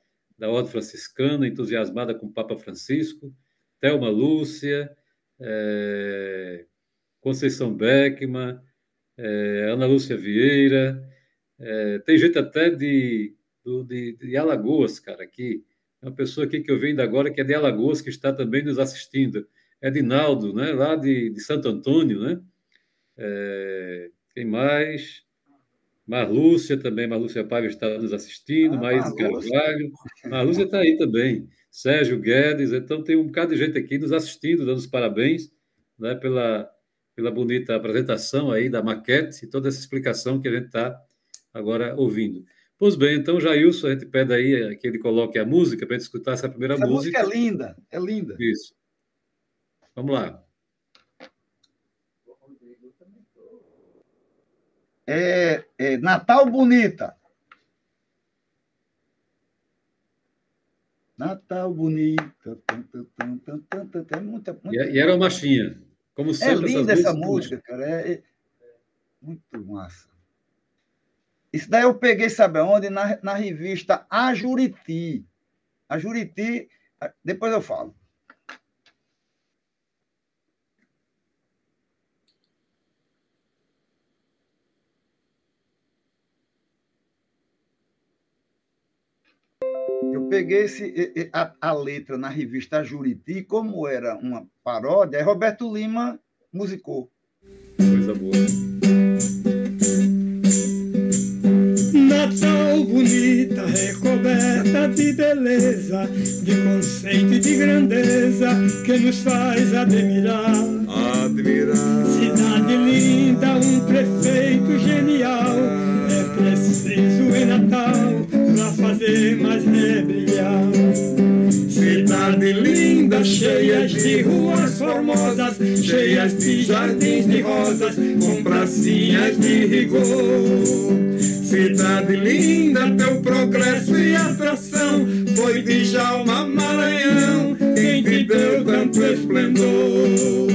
Ordem Franciscana, entusiasmada com o Papa Francisco, Thelma Lúcia, Conceição Beckman, Ana Lúcia Vieira, tem gente até de Alagoas, cara, aqui. É uma pessoa aqui que eu vi ainda agora, que é de Alagoas, que está também nos assistindo. Edinaldo, né, lá de Santo Antônio, né? Quem mais? Marlúcia também, Marlúcia Paiva está nos assistindo, Maísa Marlúcia. Carvalho. Marlúcia está aí também. Sérgio Guedes, então tem um bocado de gente aqui nos assistindo, dando os parabéns, né, pela bonita apresentação aí da maquete e toda essa explicação que a gente está agora ouvindo. Pois bem, então, Jailson, a gente pede aí que ele coloque a música para a gente escutar essa primeira Essa música música. é linda, é linda. Isso. Vamos lá. Natal Bonita. Natal Bonita. É muita, E era uma marchinha. Como sempre, essas linda essa músicas. música, cara. Muito massa. Isso daí eu peguei, sabe aonde? Na revista A Juriti. A Juriti, depois eu falo. Eu peguei a letra na revista Juriti, como era uma paródia, aí Roberto Lima musicou. Coisa boa. Natal bonita, recoberta de beleza, de conceito e de grandeza, que nos faz admirar. Cidade linda, um prefeito genial, é preciso em Natal pra fazer mais brilhar. Cidade linda, cheias de ruas formosas, cheias de jardins de rosas, com pracinhas de rigor. Cidade linda, teu progresso e atração, foi Djalma Maranhão quem te deu tanto esplendor.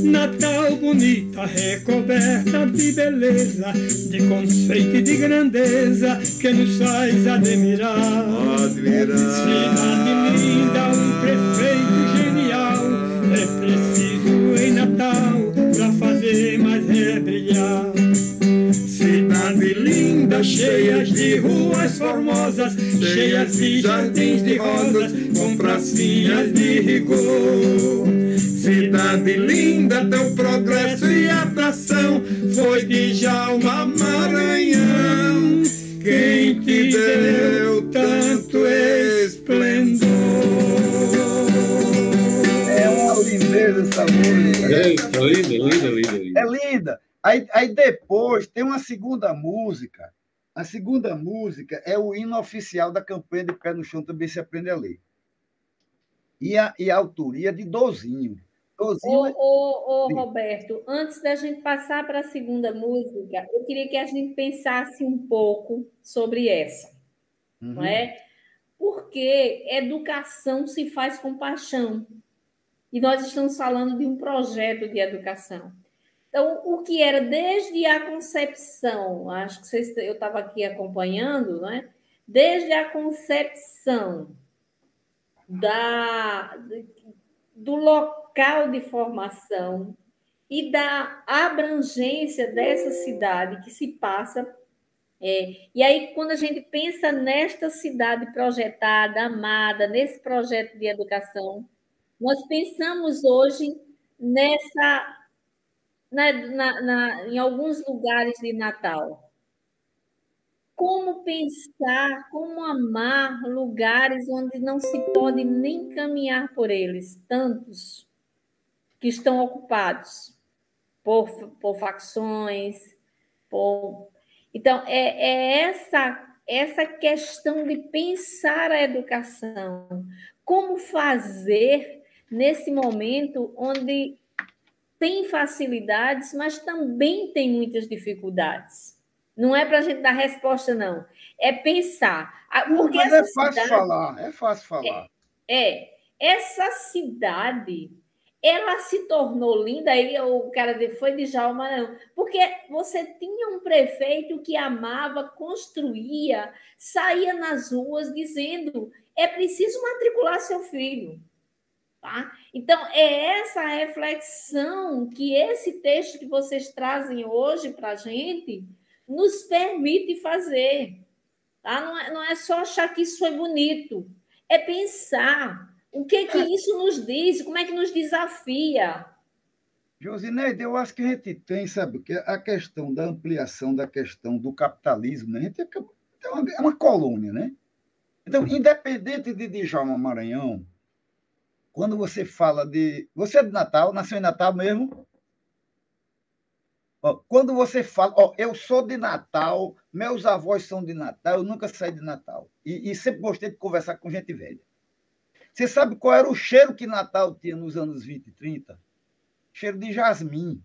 Natal bonita, recoberta de beleza, de conceito e de grandeza, que nos faz admirar. Cidade linda, um prefeito genial, é preciso em Natal pra fazer mais brilhar. Cidade linda, cheias de ruas formosas, cheias de jardins de rosas, com pracinhas de rigor. Cidade linda, teu progresso e atração, foi Djalma Maranhão quem te deu tanto esplendor. É uma lindeza essa música. Linda. É linda. Aí depois tem uma segunda música. A segunda música é o hino oficial da campanha de Pé no Chão, também se aprende a ler. E a autoria de Dozinho. Roberto, antes da gente passar para a segunda música, eu queria que a gente pensasse um pouco sobre essa, não é? Porque educação se faz com paixão. E nós estamos falando de um projeto de educação. Então, o que era desde a concepção, acho que eu estava aqui acompanhando, não é? Desde a concepção do local de formação e da abrangência dessa cidade que se passa. E aí, quando a gente pensa nesta cidade projetada, amada, nesse projeto de educação, nós pensamos hoje em alguns lugares de Natal. Como pensar, como amar lugares onde não se pode nem caminhar por eles, tantos que estão ocupados por facções, Então, essa questão de pensar a educação, como fazer nesse momento onde tem facilidades, mas também tem muitas dificuldades. Não é para a gente dar resposta, não. É pensar. Porque mas essa é fácil cidade, falar, é fácil falar. essa cidade, ela se tornou linda, aí o cara foi de Djalma Maranhão, porque você tinha um prefeito que amava, construía, saía nas ruas dizendo, é preciso matricular seu filho. Tá? Então, é essa reflexão que esse texto que vocês trazem hoje para a gente nos permite fazer. Tá? Não é só achar que isso é bonito, é pensar o que isso nos diz, como é que nos desafia. Josineide, eu acho que a gente tem, sabe, que a questão da ampliação da questão do capitalismo, né? A gente é uma colônia, né? Então, independente de Djalma Maranhão, quando você fala de... Você é de Natal, nasceu em Natal mesmo? Quando você fala, eu sou de Natal, meus avós são de Natal, eu nunca saí de Natal. E sempre gostei de conversar com gente velha. Você sabe qual era o cheiro que Natal tinha nos anos 20 e 30? Cheiro de jasmim.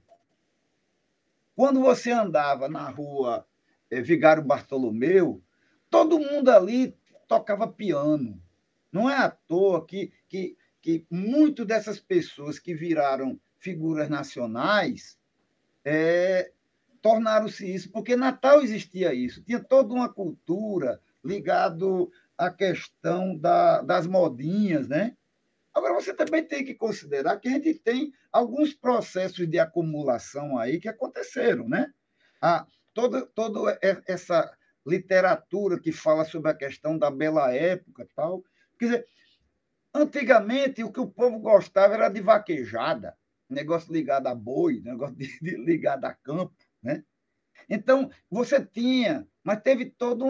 Quando você andava na rua Vigário Bartolomeu, todo mundo ali tocava piano. Não é à toa que muitas dessas pessoas que viraram figuras nacionais tornaram-se isso, porque Natal existia isso, tinha toda uma cultura ligada à questão das modinhas, né? Agora, você também tem que considerar que a gente tem alguns processos de acumulação aí que aconteceram, né? Toda essa literatura que fala sobre a questão da bela época e tal. Quer dizer, antigamente, o que o povo gostava era de vaquejada, negócio ligado a boi, negócio ligado a campo, né? Então, você tinha, mas teve toda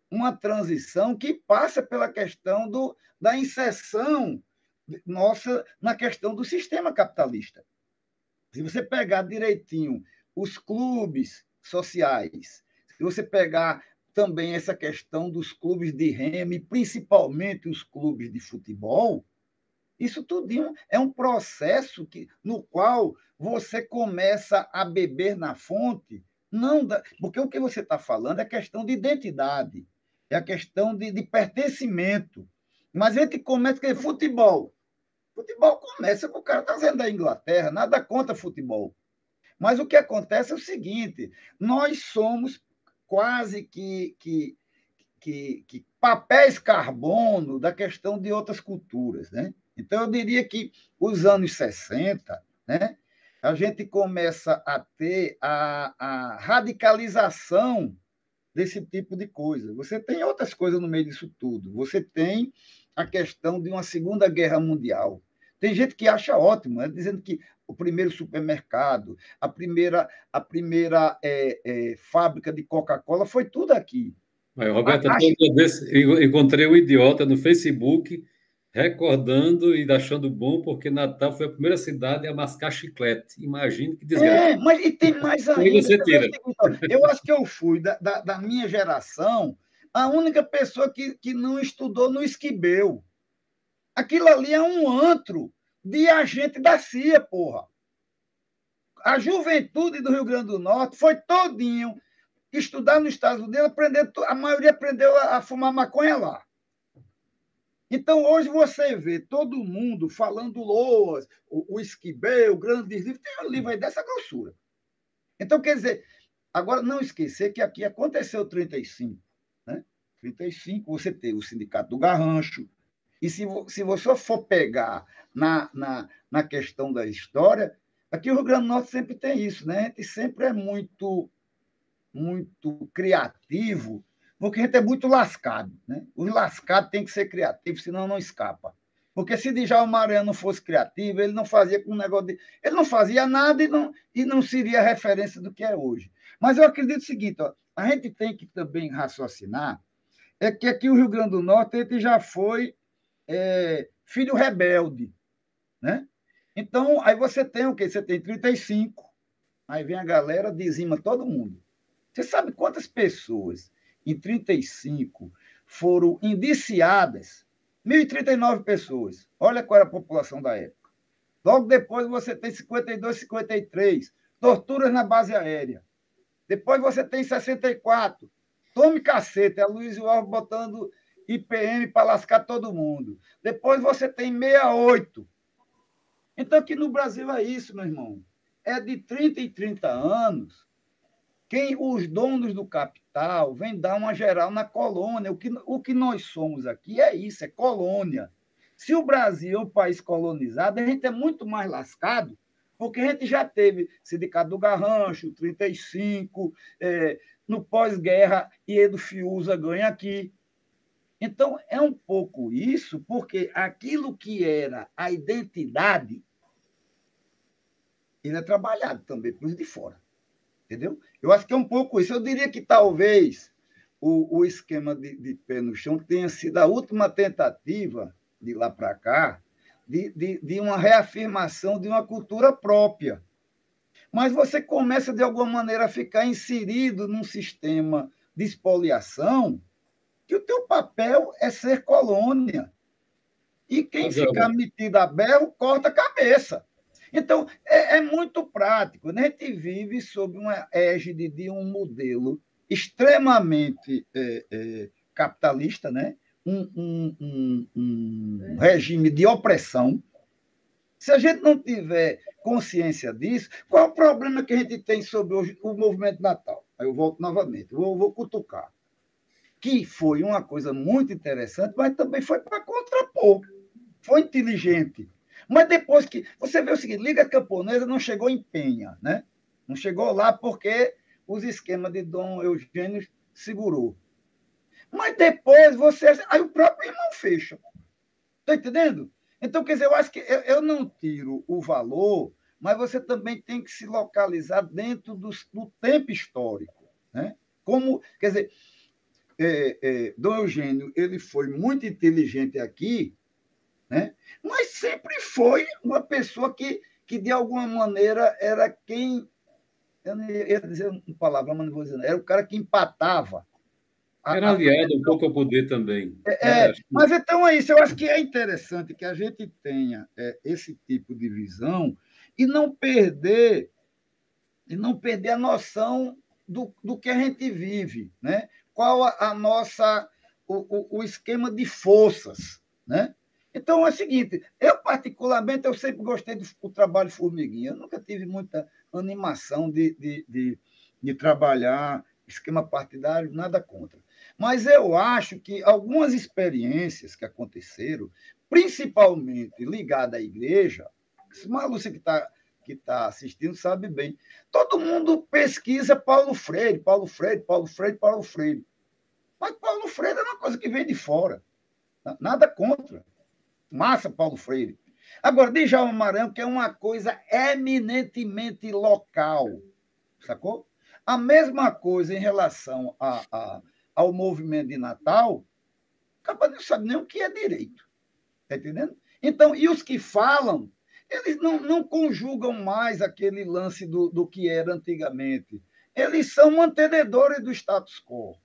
uma transição que passa pela questão da inserção nossa na questão do sistema capitalista. Se você pegar direitinho os clubes sociais, se você pegar também essa questão dos clubes de remo, principalmente os clubes de futebol, isso tudo é um processo no qual você começa a beber na fonte, porque o que você está falando é questão de identidade, é a questão de pertencimento. Mas a gente começa com futebol. Futebol começa com o cara trazendo da Inglaterra, nada contra futebol. Mas o que acontece é o seguinte: nós somos quase que papéis carbono da questão de outras culturas, né? Então, eu diria que os anos 60, né, a gente começa a ter a radicalização desse tipo de coisa. Você tem outras coisas no meio disso tudo. Você tem a questão de uma Segunda Guerra Mundial. Tem gente que acha ótimo, né, dizendo que o primeiro supermercado, a primeira fábrica de Coca-Cola foi tudo aqui. Mas, Roberto, eu encontrei um idiota no Facebook recordando e achando bom porque Natal foi a primeira cidade a mascar chiclete. Imagine que desgraça. Mas e tem mais ainda. Aí você tira. Eu acho que eu fui, da minha geração, a única pessoa que não estudou no Esquibel. Aquilo ali é um antro de agente da CIA, porra. A juventude do Rio Grande do Norte foi todinho estudar nos Estados Unidos, a maioria aprendeu a fumar maconha lá. Então, hoje você vê todo mundo falando loas, o Esquibel, o grande livro, tem um livro aí dessa grossura. Então, quer dizer, agora não esquecer que aqui aconteceu 35, né? 35, você tem o Sindicato do Garrancho, e se você for pegar na questão da história, aqui o Rio Grande do Norte sempre tem isso, né? A gente sempre é muito criativo, porque a gente é muito lascado, né? Os lascados têm que ser criativos, senão não escapa. Porque se Djalma Maranhão não fosse criativo, ele não fazia com um negócio ele não fazia nada e não seria referência do que é hoje. Mas eu acredito o seguinte, a gente tem que também raciocinar é que aqui o Rio Grande do Norte a gente já foi filho rebelde, né? Então, aí você tem o quê? Você tem 35, aí vem a galera, dizima todo mundo. Você sabe quantas pessoas em 35 foram indiciadas? 1.039 pessoas. Olha qual era a população da época. Logo depois você tem 52, 53. Torturas na base aérea. Depois você tem 64. Tome cacete, é Luiz Alves botando IPM para lascar todo mundo. Depois você tem 68. Então, aqui no Brasil é isso, meu irmão. É de 30 em 30 anos, os donos do capital vêm dar uma geral na colônia. O que nós somos aqui é isso, é colônia. Se o Brasil é um país colonizado, a gente é muito mais lascado, porque a gente já teve Sindicato do Garrancho, 35, no pós-guerra, Iedo Fiuza ganha aqui. Então, é um pouco isso, porque aquilo que era a identidade, ele é trabalhado também por de fora. Entendeu? Eu acho que é um pouco isso. Eu diria que talvez o esquema de pé no chão tenha sido a última tentativa, de lá para cá, de uma reafirmação de uma cultura própria. Mas você começa, de alguma maneira, a ficar inserido num sistema de expoliação que o teu papel é ser colônia. E quem ficar metido a berro, corta a cabeça. Então, é muito prático. A gente vive sob uma égide de um modelo extremamente capitalista, né? Um regime de opressão. Se a gente não tiver consciência disso, qual é o problema que a gente tem sobre o movimento Natal? Aí eu volto novamente, vou cutucar. Que foi uma coisa muito interessante, mas também foi para contrapor. Foi inteligente. Mas depois que... Você vê o seguinte, Liga Camponesa não chegou em Penha, né? Não chegou lá porque os esquemas de Dom Eugênio segurou. Mas depois você... Aí o próprio irmão fecha. Está entendendo? Então, quer dizer, eu acho que eu não tiro o valor, mas você também tem que se localizar dentro do tempo histórico, né? Como, quer dizer, Dom Eugênio, ele foi muito inteligente aqui, né? Mas sempre foi uma pessoa que de alguma maneira, era quem... Eu não ia dizer uma palavra, mas não vou dizer. Era o cara que empatava. Era aliado um pouco ao poder também. Mas então é isso. Eu acho que é interessante que a gente tenha esse tipo de visão e não perder a noção do que a gente vive, né? Qual o esquema de forças, né? Então, é o seguinte, eu particularmente, eu sempre gostei do trabalho formiguinha, eu nunca tive muita animação de trabalhar esquema partidário, nada contra. Mas eu acho que algumas experiências que aconteceram, principalmente ligadas à igreja, a Lúcia que está assistindo sabe bem, todo mundo pesquisa Paulo Freire. Mas Paulo Freire é uma coisa que vem de fora, nada contra. Massa, Paulo Freire. Agora, Djalma Maranhão, que é uma coisa eminentemente local, sacou? A mesma coisa em relação ao movimento de Natal, acaba não sabe nem o que é direito. Está entendendo? Então, e os que falam, eles não conjugam mais aquele lance do que era antigamente. Eles são mantenedores do status quo.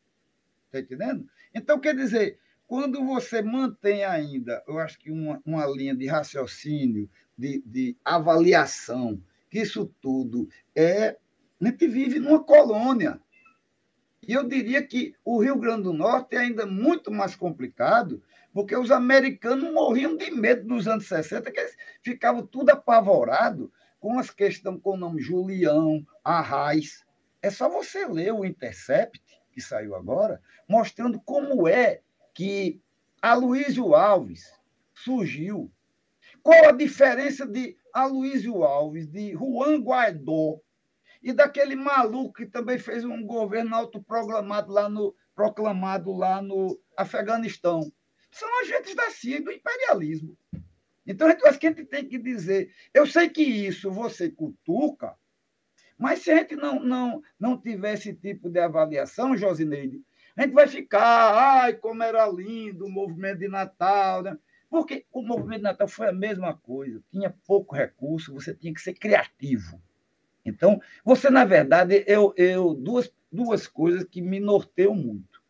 Está entendendo? Então, quer dizer, quando você mantém ainda, eu acho que uma linha de raciocínio, de avaliação, que isso tudo a gente vive numa colônia. E eu diria que o Rio Grande do Norte é ainda muito mais complicado, porque os americanos morriam de medo nos anos 60, que eles ficavam tudo apavorados com as questões com o nome Julião, Arraiz. É só você ler o Intercept, que saiu agora, mostrando como é que Aloysio Alves surgiu. Qual a diferença de Aloysio Alves, de Juan Guaidó, e daquele maluco que também fez um governo autoproclamado proclamado lá no Afeganistão? São agentes da CIA e do imperialismo. Então, acho que a gente tem que dizer... Eu sei que isso você cutuca, mas se a gente não tiver esse tipo de avaliação, Josineide, a gente vai ficar, ai, como era lindo o movimento de Natal, né? Porque o movimento de Natal foi a mesma coisa, tinha pouco recurso, você tinha que ser criativo. Então, você, na verdade, duas coisas que me norteiam muito.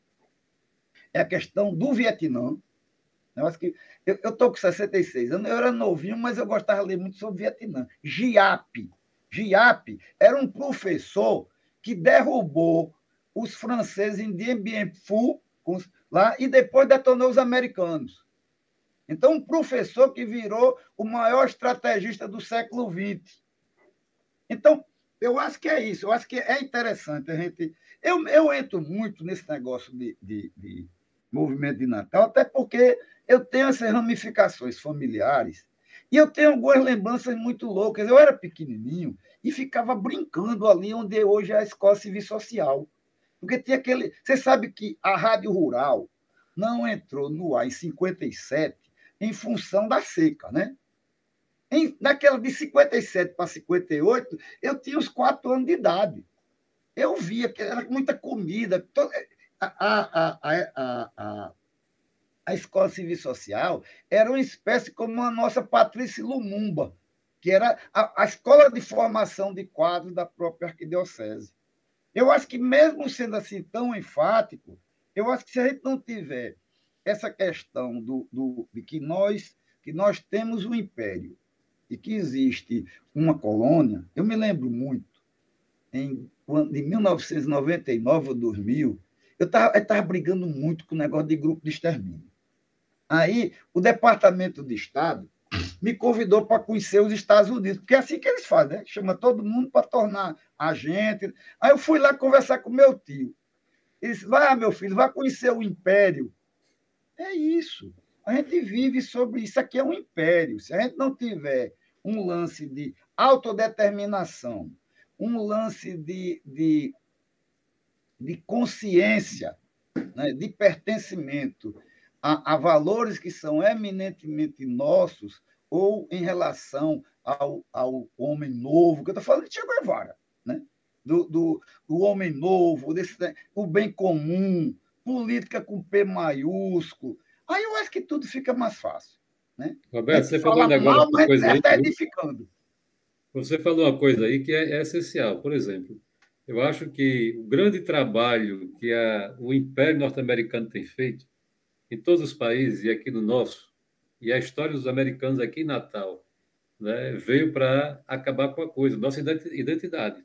É a questão do Vietnã. Eu acho que eu estou com 66 anos, eu era novinho, mas eu gostava de ler muito sobre o Vietnã. Giap era um professor que derrubou os franceses em Dien Bien Phu, lá, e depois detonou os americanos. Então, um professor que virou o maior estrategista do século XX. Então, eu acho que é isso, eu acho que é interessante a gente. Eu entro muito nesse negócio de movimento de Natal, até porque eu tenho essas ramificações familiares e eu tenho algumas lembranças muito loucas. Eu era pequenininho e ficava brincando ali onde hoje é a Escola Civil Social. Porque tinha aquele. Você sabe que a Rádio Rural não entrou no ar em 57 em função da seca, né? Naquela de 57 para 58, eu tinha uns 4 anos de idade. Eu via que era muita comida. A Escola Civil Social era uma espécie como a nossa Patrícia Lumumba, que era a escola de formação de quadros da própria arquidiocese. Eu acho que, mesmo sendo assim tão enfático, eu acho que se a gente não tiver essa questão de que nós temos um império e que existe uma colônia, eu me lembro muito, em 1999 ou 2000, eu estava brigando muito com o negócio de grupo de extermínio. Aí, o Departamento de Estado me convidou para conhecer os Estados Unidos, porque é assim que eles fazem, né? Chama todo mundo para tornar agente. Aí eu fui lá conversar com meu tio. Ele disse, vai, meu filho, vai conhecer o império. É isso. A gente vive sobre isso. Aqui é um império. Se a gente não tiver um lance de autodeterminação, um lance de consciência, né, de pertencimento a valores que são eminentemente nossos, ou em relação ao homem novo, que eu estou falando de Che Guevara, né? do homem novo, o bem comum, política com P maiúsculo. Aí eu acho que tudo fica mais fácil. Né? Roberto, você falou ainda agora mal, uma coisa aí. Está edificando. Você falou uma coisa aí que é essencial. Por exemplo, eu acho que o grande trabalho que o Império Norte-Americano tem feito em todos os países e aqui no nosso, e a história dos americanos aqui em Natal, né, veio para acabar com a coisa, nossa identidade.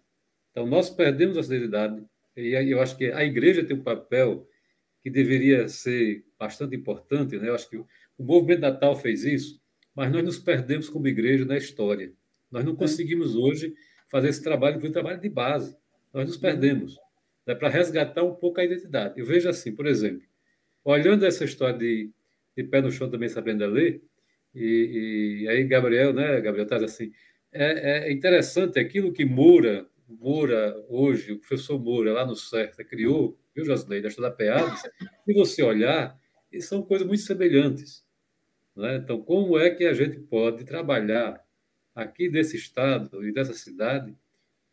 Então, nós perdemos essa identidade, e aí eu acho que a igreja tem um papel que deveria ser bastante importante, né? Eu acho que o movimento Natal fez isso, mas nós nos perdemos como igreja na história. Nós não conseguimos hoje fazer esse trabalho, que foi um trabalho de base. Nós nos perdemos, né, para resgatar um pouco a identidade. Eu vejo assim, por exemplo, olhando essa história de pé no chão também sabendo a ler, e aí Gabriel, né, Gabriel traz assim, é interessante aquilo que Moura hoje, o professor Moura, lá no CERTA, criou, viu, Josley, da Estudar Peadas, se você olhar, são coisas muito semelhantes. Né? Então, como é que a gente pode trabalhar aqui desse estado e dessa cidade,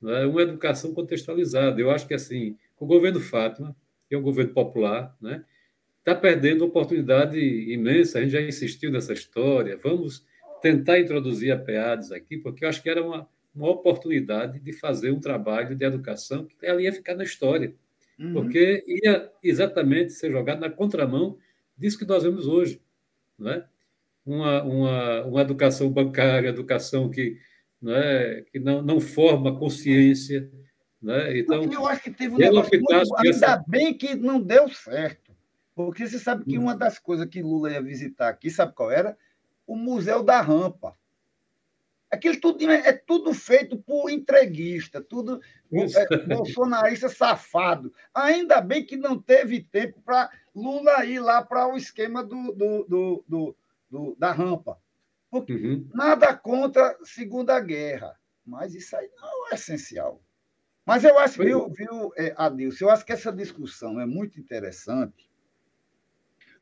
né, uma educação contextualizada? Eu acho que, assim, o governo Fátima, que é um governo popular, né, está perdendo uma oportunidade imensa. A gente já insistiu nessa história. Vamos tentar introduzir a PEADES aqui, porque eu acho que era uma oportunidade de fazer um trabalho de educação que ela ia ficar na história, porque ia exatamente ser jogado na contramão disso que nós vemos hoje. Né? Uma educação bancária, educação que não forma consciência. Né? Então, eu acho que teve um negócio muito... Ainda bem que não deu certo. Porque você sabe que uma das coisas que Lula ia visitar aqui, sabe qual era? O Museu da Rampa. Aquilo tudo é tudo feito por entreguista, tudo bolsonarista safado. Ainda bem que não teve tempo para Lula ir lá para o esquema da rampa. Porque nada contra a Segunda Guerra, mas isso aí não é essencial. Mas eu acho, viu, Adilson, eu acho que essa discussão é muito interessante,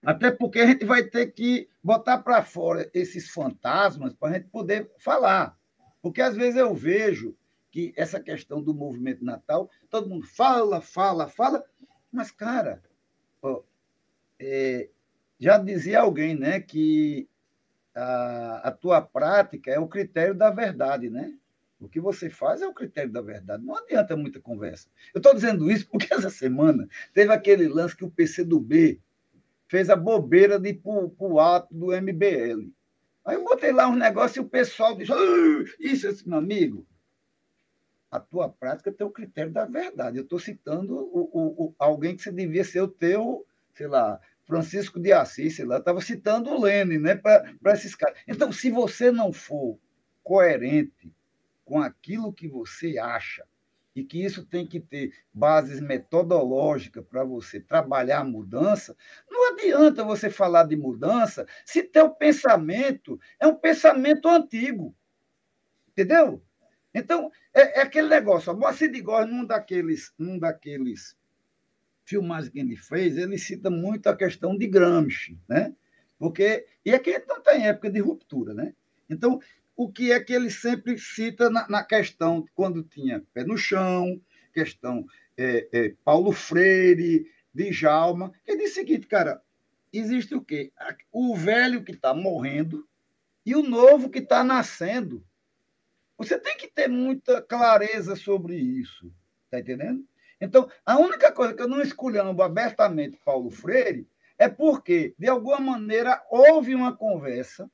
até porque a gente vai ter que botar para fora esses fantasmas para a gente poder falar. Porque, às vezes, eu vejo que essa questão do movimento Natal, todo mundo fala, mas, cara, já dizia alguém, né, que a tua prática é o critério da verdade, né? O que você faz é o critério da verdade. Não adianta muita conversa. Eu estou dizendo isso porque essa semana teve aquele lance que o PCdoB fez a bobeira de ir para o ato do MBL. Aí eu botei lá uns negócios e o pessoal disse, isso, esse meu amigo, a tua prática tem o critério da verdade. Eu estou citando alguém que você devia ser o teu, sei lá, Francisco de Assis, sei lá, estava citando o Lênin, né, para esses caras. Então, se você não for coerente com aquilo que você acha, e que isso tem que ter bases metodológicas para você trabalhar a mudança, não adianta você falar de mudança se teu pensamento é um pensamento antigo, entendeu? Então, é aquele negócio. O Moacir de Góes, num daqueles filmagens que ele fez, ele cita muito a questão de Gramsci, né? E aqui não tem época de ruptura, né? Então, o que é que ele sempre cita na questão, quando tinha Pé no Chão, questão Paulo Freire, Djalma, ele diz o seguinte, cara, existe o quê? O velho que está morrendo e o novo que está nascendo. Você tem que ter muita clareza sobre isso, está entendendo? Então, a única coisa que eu não esculhambo abertamente Paulo Freire é porque, de alguma maneira, houve uma conversa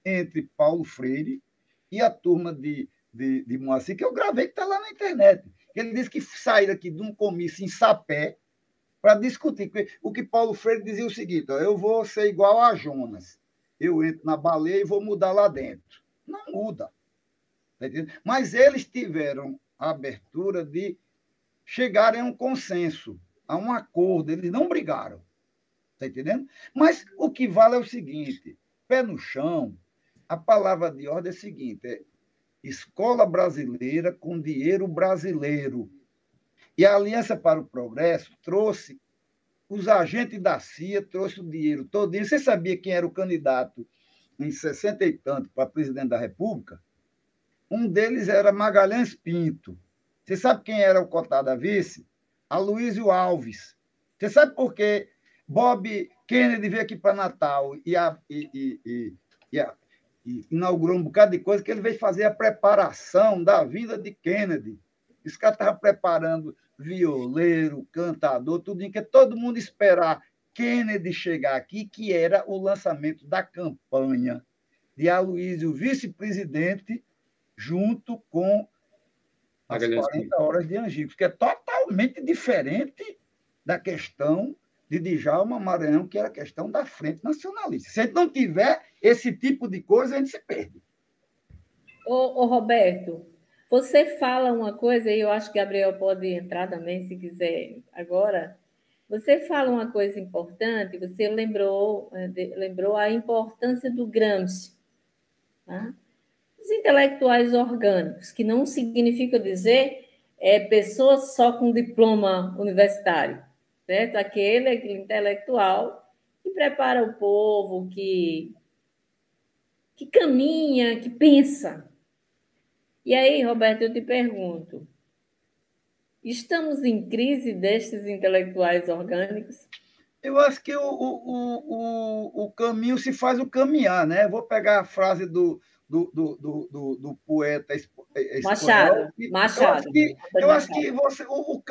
entre Paulo Freire e a turma de Moacir, que eu gravei, que está lá na internet. Ele disse que saíram aqui de um comício em Sapé para discutir. O que Paulo Freire dizia o seguinte, ó, eu vou ser igual a Jonas. Eu entro na baleia e vou mudar lá dentro. Não muda. Tá entendendo? Mas eles tiveram a abertura de chegarem a um consenso, a um acordo. Eles não brigaram. Está entendendo? Mas o que vale é o seguinte, pé no chão, a palavra de ordem é a seguinte, escola brasileira com dinheiro brasileiro. E a Aliança para o Progresso trouxe, os agentes da CIA trouxe o dinheiro todinho. Você sabia quem era o candidato em 60 e tanto para presidente da República? Um deles era Magalhães Pinto. Você sabe quem era o cotado a vice? Aloysio Alves. Você sabe por quê? Bob Kennedy veio aqui para Natal e inaugurou um bocado de coisa, que ele veio fazer a preparação da vinda de Kennedy. Esse cara estava preparando violeiro, cantador, tudo em que todo mundo esperar Kennedy chegar aqui, que era o lançamento da campanha de Aloysio, vice-presidente, junto com as 40 horas de Angicos, que é totalmente diferente da questão de Djalma Maranhão, que era a questão da Frente Nacionalista. Se a gente não tiver esse tipo de coisa, a gente se perde. Ô Roberto, você fala uma coisa, e eu acho que Gabriel pode entrar também, se quiser, agora. Você fala uma coisa importante, você lembrou a importância do Gramsci, tá? Os intelectuais orgânicos, que não significa dizer pessoas só com diploma universitário, certo? Aquele intelectual que prepara o povo, que caminha, que pensa. E aí, Roberto, eu te pergunto, estamos em crise destes intelectuais orgânicos? Eu acho que o caminho se faz o caminhar, né? Vou pegar a frase do poeta Machado. Eu acho que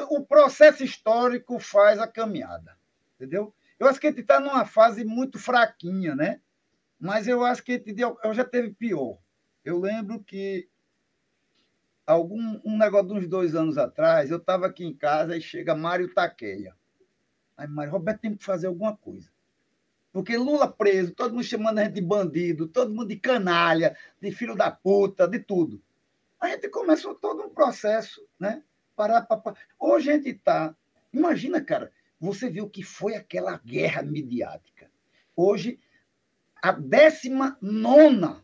o processo histórico faz a caminhada, entendeu? Eu acho que a gente está numa fase muito fraquinha, né? Mas eu acho que eu já teve pior. Eu lembro que um negócio de uns 2 anos atrás, eu estava aqui em casa e chega Mário Taqueia. Aí, Mário, Roberto, tem que fazer alguma coisa. Porque Lula preso, todo mundo chamando a gente de bandido, todo mundo de canalha, de filho da puta, de tudo. A gente começou todo um processo, né? Hoje a gente está... Imagina, cara, você viu o que foi aquela guerra midiática. Hoje, a 19ª.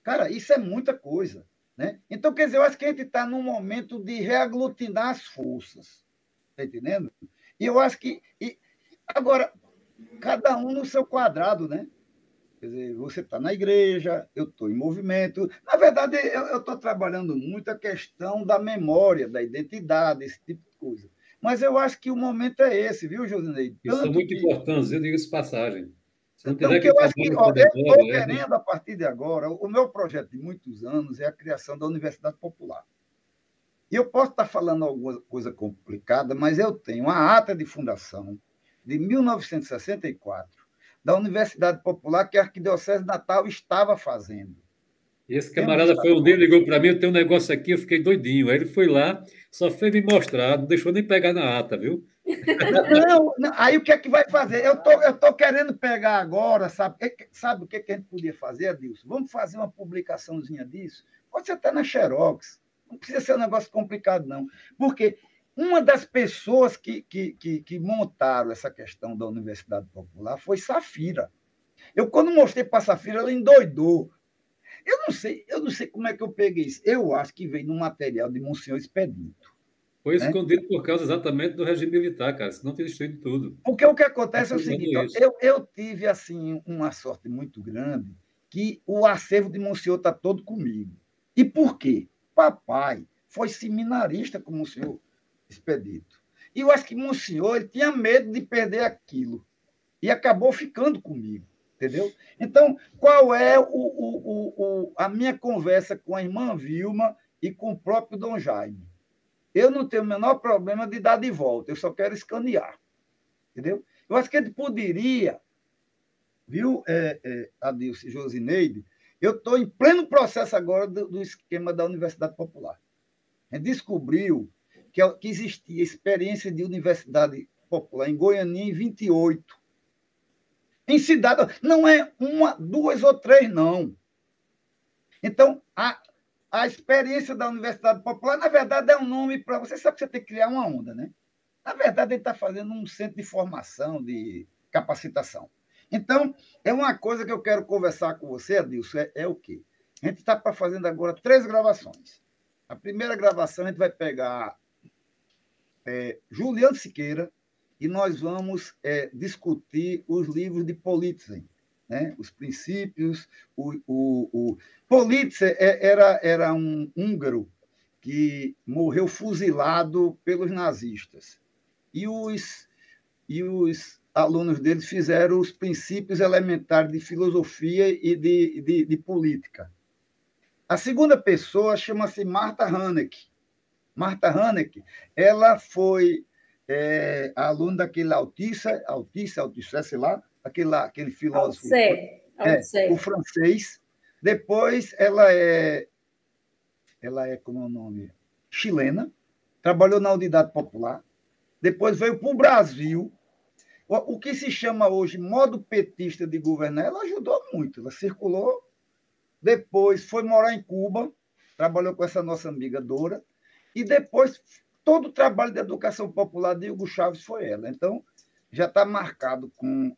Cara, isso é muita coisa, né? Então, quer dizer, eu acho que a gente está num momento de reaglutinar as forças. Está entendendo? E eu acho que... Agora, cada um no seu quadrado, né? Quer dizer, você está na igreja, eu estou em movimento. Na verdade, eu estou trabalhando muito a questão da memória, da identidade, esse tipo de coisa. Mas eu acho que o momento é esse, viu, Josineide? Isso é muito importante, eu digo essa passagem. Então, eu acho que eu estou querendo, a partir de agora, o meu projeto de muitos anos é a criação da Universidade Popular. E eu posso estar falando alguma coisa complicada, mas eu tenho a ata de fundação de 1964 da Universidade Popular que a Arquidiocese de Natal estava fazendo. E esse Temos camarada foi um dia, estaduais. ligou para mim, eu tenho um negócio aqui, eu fiquei doidinho. Aí ele foi lá, só fez me mostrar, não deixou nem pegar na ata, viu? Não, não, aí o que é que vai fazer? Eu tô querendo pegar agora, sabe o que que a gente podia fazer, Adilson? Vamos fazer uma publicaçãozinha disso? Pode ser até na Xerox. Não precisa ser um negócio complicado, não. Porque uma das pessoas que montaram essa questão da Universidade Popular foi Safira. Eu, quando mostrei para a Safira, ela endoidou. Eu não sei como é que eu peguei isso. Eu acho que veio no material de Monsenhor Expedito. Foi Né? escondido por causa exatamente do regime militar, cara, senão tinha destruído tudo. Porque o que Tá acontece é o provando seguinte, ó, isso. eu tive assim uma sorte muito grande que o acervo de Monsenhor está todo comigo. E por quê? Papai foi seminarista com o Monsenhor Expedito. E eu acho que Monsenhor ele tinha medo de perder aquilo. E acabou ficando comigo. Entendeu? Então, qual é a minha conversa com a irmã Vilma e com o próprio Dom Jaime? Eu não tenho o menor problema de dar de volta, eu só quero escanear. Entendeu? Eu acho que ele poderia, viu, Adilson e Josineide, eu estou em pleno processo agora do esquema da Universidade Popular. A gente descobriu que existia experiência de Universidade Popular em Goiânia em 28. Em cidade, não é uma, duas ou três, não. Então, a experiência da Universidade Popular, na verdade, é um nome para... Você sabe que você tem que criar uma onda, né? Na verdade, ele está fazendo um centro de formação, de capacitação. Então, é uma coisa que eu quero conversar com você, Adilson, é o quê? A gente está fazendo agora 3 gravações. A primeira gravação, a gente vai pegar Juliano Siqueira e nós vamos discutir os livros de Politzen, né? Os princípios. Politzen era um húngaro que morreu fuzilado pelos nazistas. E os alunos deles fizeram os princípios elementares de filosofia e de política. A segunda pessoa chama-se Marta Haneck. Marta Haneck, ela foi aluna daquele Althusser, sei lá, aquele filósofo, o francês. Depois ela é, como é o nome? Chilena, trabalhou na Unidade Popular, depois veio para o Brasil. O que se chama hoje modo petista de governar, ela ajudou muito, ela circulou, depois foi morar em Cuba, trabalhou com essa nossa amiga Dora, e depois todo o trabalho de educação popular de Hugo Chávez foi ela. Então, já está marcado com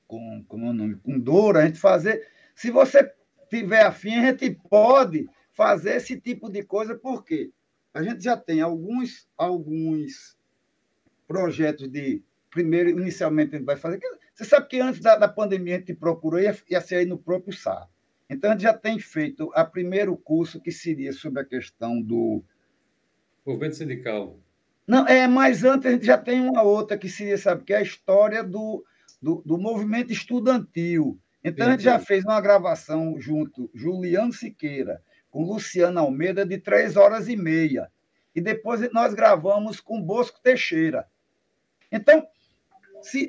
o nome, com Dora, a gente fazer. Se você tiver afim, a gente pode fazer esse tipo de coisa, porque a gente já tem alguns projetos de. Primeiro, inicialmente, a gente vai fazer. Você sabe que antes da pandemia a gente procurou, ia ser aí no próprio SAR. Então, a gente já tem feito o primeiro curso, que seria sobre a questão do. Movimento sindical. Não, mas antes a gente já tem uma outra, que seria, sabe, que é a história do movimento estudantil. Então, a gente já fez uma gravação junto, Juliano Siqueira, com Luciano Almeida, de 3h30. E depois nós gravamos com Bosco Teixeira. Então,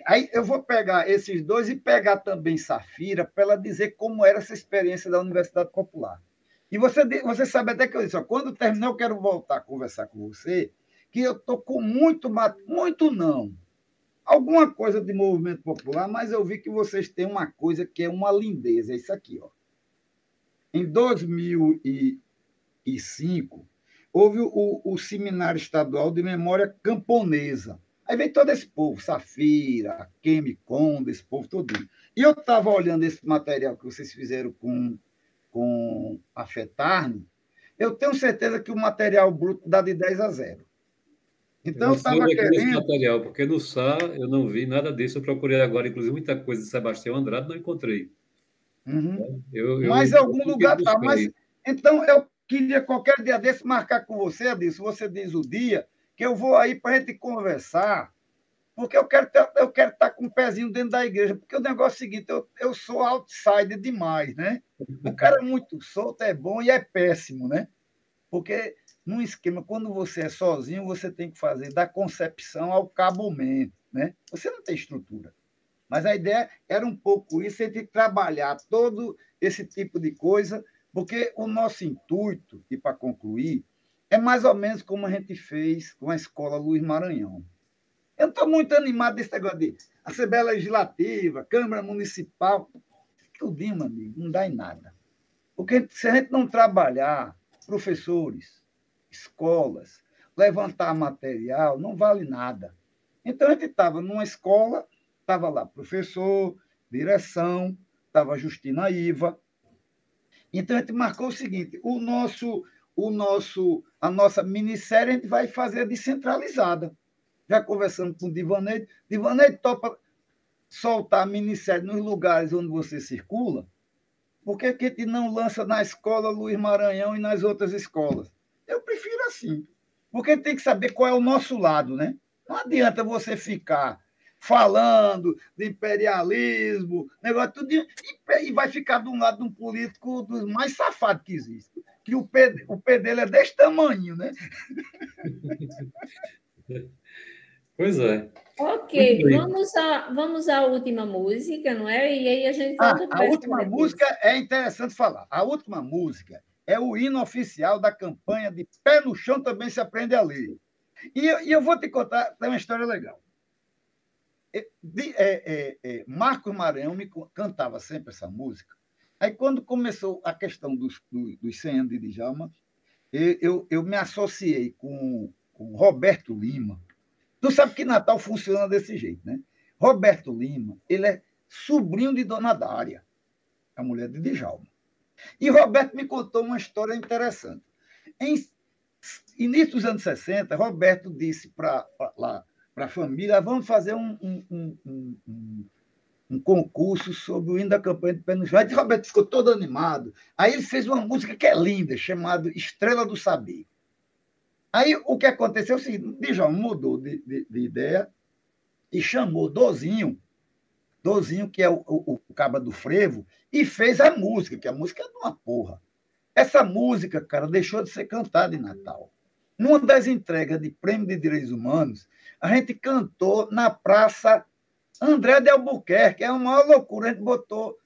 aí eu vou pegar esses dois e pegar também Safira para ela dizer como era essa experiência da Universidade Popular. E você sabe até que eu disse, ó, quando terminar, eu quero voltar a conversar com você, que eu estou com muito não, alguma coisa de movimento popular, mas eu vi que vocês têm uma coisa que é uma lindeza, é isso aqui. Ó. Em 2005, houve o Seminário Estadual de Memória Camponesa. Aí vem todo esse povo, Safira, Kemi Conde, esse povo todo. E eu estava olhando esse material que vocês fizeram com a FETARN, eu tenho certeza que o material bruto dá de 10-0. Então, eu estava querendo... esse material, porque no SAR eu não vi nada disso. Eu procurei agora, inclusive, muita coisa de Sebastião Andrade, não encontrei. Uhum. Mas em algum lugar está. Mas, então, eu queria qualquer dia desse marcar com você, Adilson. Você diz o dia, que eu vou aí para a gente conversar, porque eu quero estar com um pezinho dentro da igreja, porque o negócio é o seguinte, eu sou outsider demais, né? O cara é muito solto, é bom e é péssimo, né? Porque num esquema, quando você é sozinho, você tem que fazer da concepção ao cabimento, né? Você não tem estrutura. Mas a ideia era um pouco isso, a gente trabalhar todo esse tipo de coisa, porque o nosso intuito, e para concluir, é mais ou menos como a gente fez com a Escola Luiz Maranhão. Eu não estou muito animado desse negócio de Assembleia Legislativa, Câmara Municipal, tudinho, meu amigo, não dá em nada. Porque se a gente não trabalhar, professores, escolas, levantar material, não vale nada. Então, a gente estava numa escola, estava lá professor, direção, estava Justina Iva. Então, a gente marcou o seguinte, a nossa minissérie a gente vai fazer descentralizada. Já conversando com o Divaneide, Divaneide topa soltar a minissérie nos lugares onde você circula, por que a gente não lança na escola Luiz Maranhão e nas outras escolas? Eu prefiro assim, porque tem que saber qual é o nosso lado, né? Não adianta você ficar falando de imperialismo, negócio tudo, e vai ficar de um lado de um político dos mais safados que existe, que o pé dele é desse tamanho, né? Pois é. Ok, vamos à última música, não é? E aí a gente volta a última música é interessante falar. A última música é o hino oficial da campanha de Pé no Chão Também Se Aprende a Ler. E eu vou te contar, tem uma história legal. Marcos Maranhão me cantava sempre essa música. Aí, quando começou a questão dos 100 anos de Djalma, eu me associei com Roberto Lima. Tu sabe que Natal funciona desse jeito, né? Roberto Lima, ele é sobrinho de Dona Dária, a mulher de Djalma. E Roberto me contou uma história interessante. Em início dos anos 60, Roberto disse para a família, vamos fazer um concurso sobre o hino da campanha de Pé no Chão. Aí Roberto ficou todo animado. Aí ele fez uma música que é linda, chamada Estrela do Saber. Aí o que aconteceu é o seguinte, Djalma mudou de ideia e chamou Dozinho, que é o caba do frevo, e fez a música, que a música é de uma porra. Essa música, cara, deixou de ser cantada em Natal. Numa das entregas de Prêmio de Direitos Humanos, a gente cantou na Praça André de Albuquerque, é uma maior loucura, a gente botou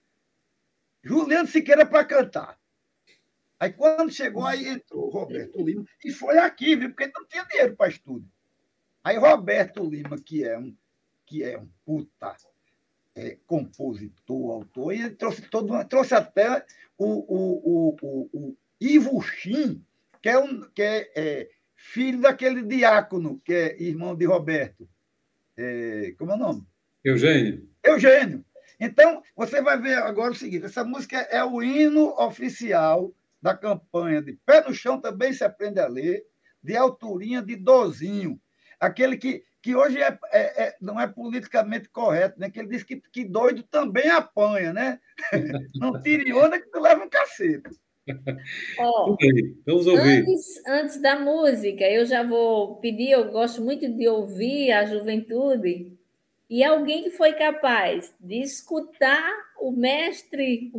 Juliano Siqueira para cantar. Aí, quando chegou, aí entrou Roberto Lima, e foi aqui, viu? Porque não tinha dinheiro para estúdio. Aí, Roberto Lima, que é um puta compositor, autor, e ele trouxe até o Ivo Chin, que é filho daquele diácono, que é irmão de Roberto. Como é o nome? Eugênio. Então, você vai ver agora o seguinte, essa música é o hino oficial da campanha de Pé no Chão Também Se Aprende a Ler, de autoria de Dozinho, aquele que hoje não é politicamente correto, né? Que ele diz que doido também apanha, né? Não tire onda que tu leva um cacete. Vamos ouvir. Antes da música, eu já vou pedir, eu gosto muito de ouvir a juventude, e alguém que foi capaz de escutar o mestre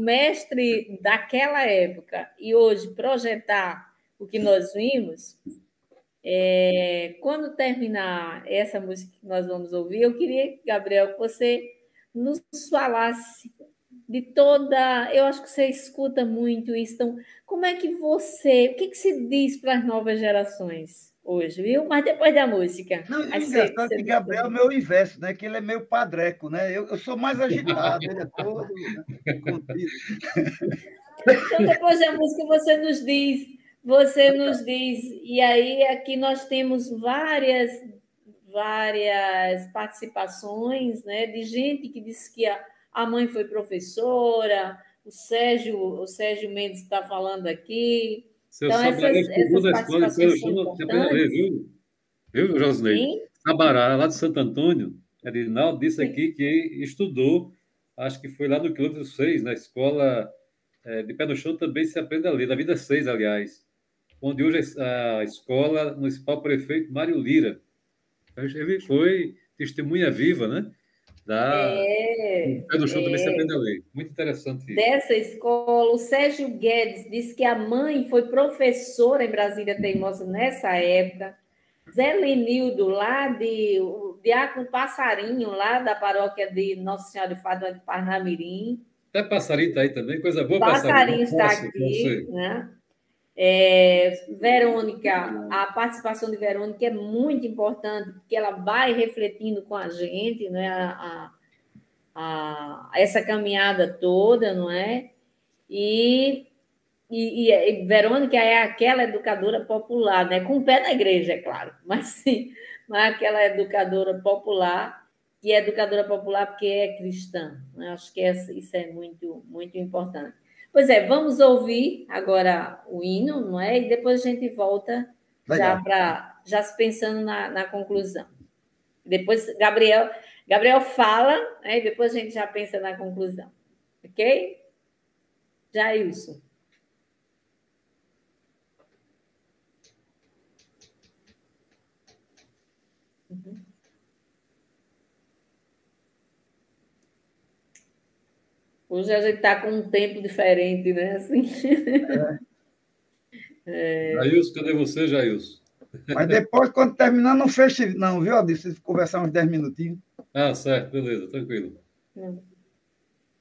daquela época e hoje projetar o que nós vimos, quando terminar essa música que nós vamos ouvir, eu queria, Gabriel, que você nos falasse de toda... Eu acho que você escuta muito isso, então, como é que o que se diz para as novas gerações hoje, viu? Mas depois da música. Não, é engraçado que Gabriel é o meu inverso, né? Que ele é meio padreco, né? Eu sou mais agitado, ele é todo contido. Então, depois da música, você nos diz, e aí aqui nós temos várias participações, né, de gente que disse que a mãe foi professora, o Sérgio Mendes está falando aqui. Então, essas participações são importantes. Viu, Josneide? Sabará, lá de Santo Antônio, Erinaldo disse aqui que estudou, acho que foi lá no quilômetro 6, na escola de Pé no Chão Também Se Aprende a Ler, na Vida 6, aliás, onde hoje a escola municipal prefeito Mário Lira. Ele foi testemunha viva, né? Pé no Chão Também Se Aprende a Ler. Muito interessante isso. Dessa escola, o Sérgio Guedes disse que a mãe foi professora em Brasília Teimosa nessa época. Zé Lenildo, o Diácono Passarinho, lá da paróquia de Nossa Senhora de Fátima de Parnamirim. Até passarinho está aí também, coisa boa, Passarinho passarinho. está Nossa, aqui, você. né? Verônica, a participação de Verônica é muito importante, porque ela vai refletindo com a gente, né? Essa caminhada toda, não é? E Verônica é aquela educadora popular, né? Com o pé na igreja, é claro, mas sim, mas aquela educadora popular, que é educadora popular porque é cristã, né? Acho que isso é muito, muito importante. Pois é, vamos ouvir agora o hino, não é? E depois a gente volta Legal. já se pensando na conclusão. Depois Gabriel fala, né? E depois a gente já pensa na conclusão. Ok? Jailson. Hoje a gente está com um tempo diferente, né? Assim. Jailson, cadê você, Jailson? Mas depois, quando terminar, não feche, não, viu, Adilson? Se conversar uns 10 minutinhos. Ah, certo, beleza, tranquilo.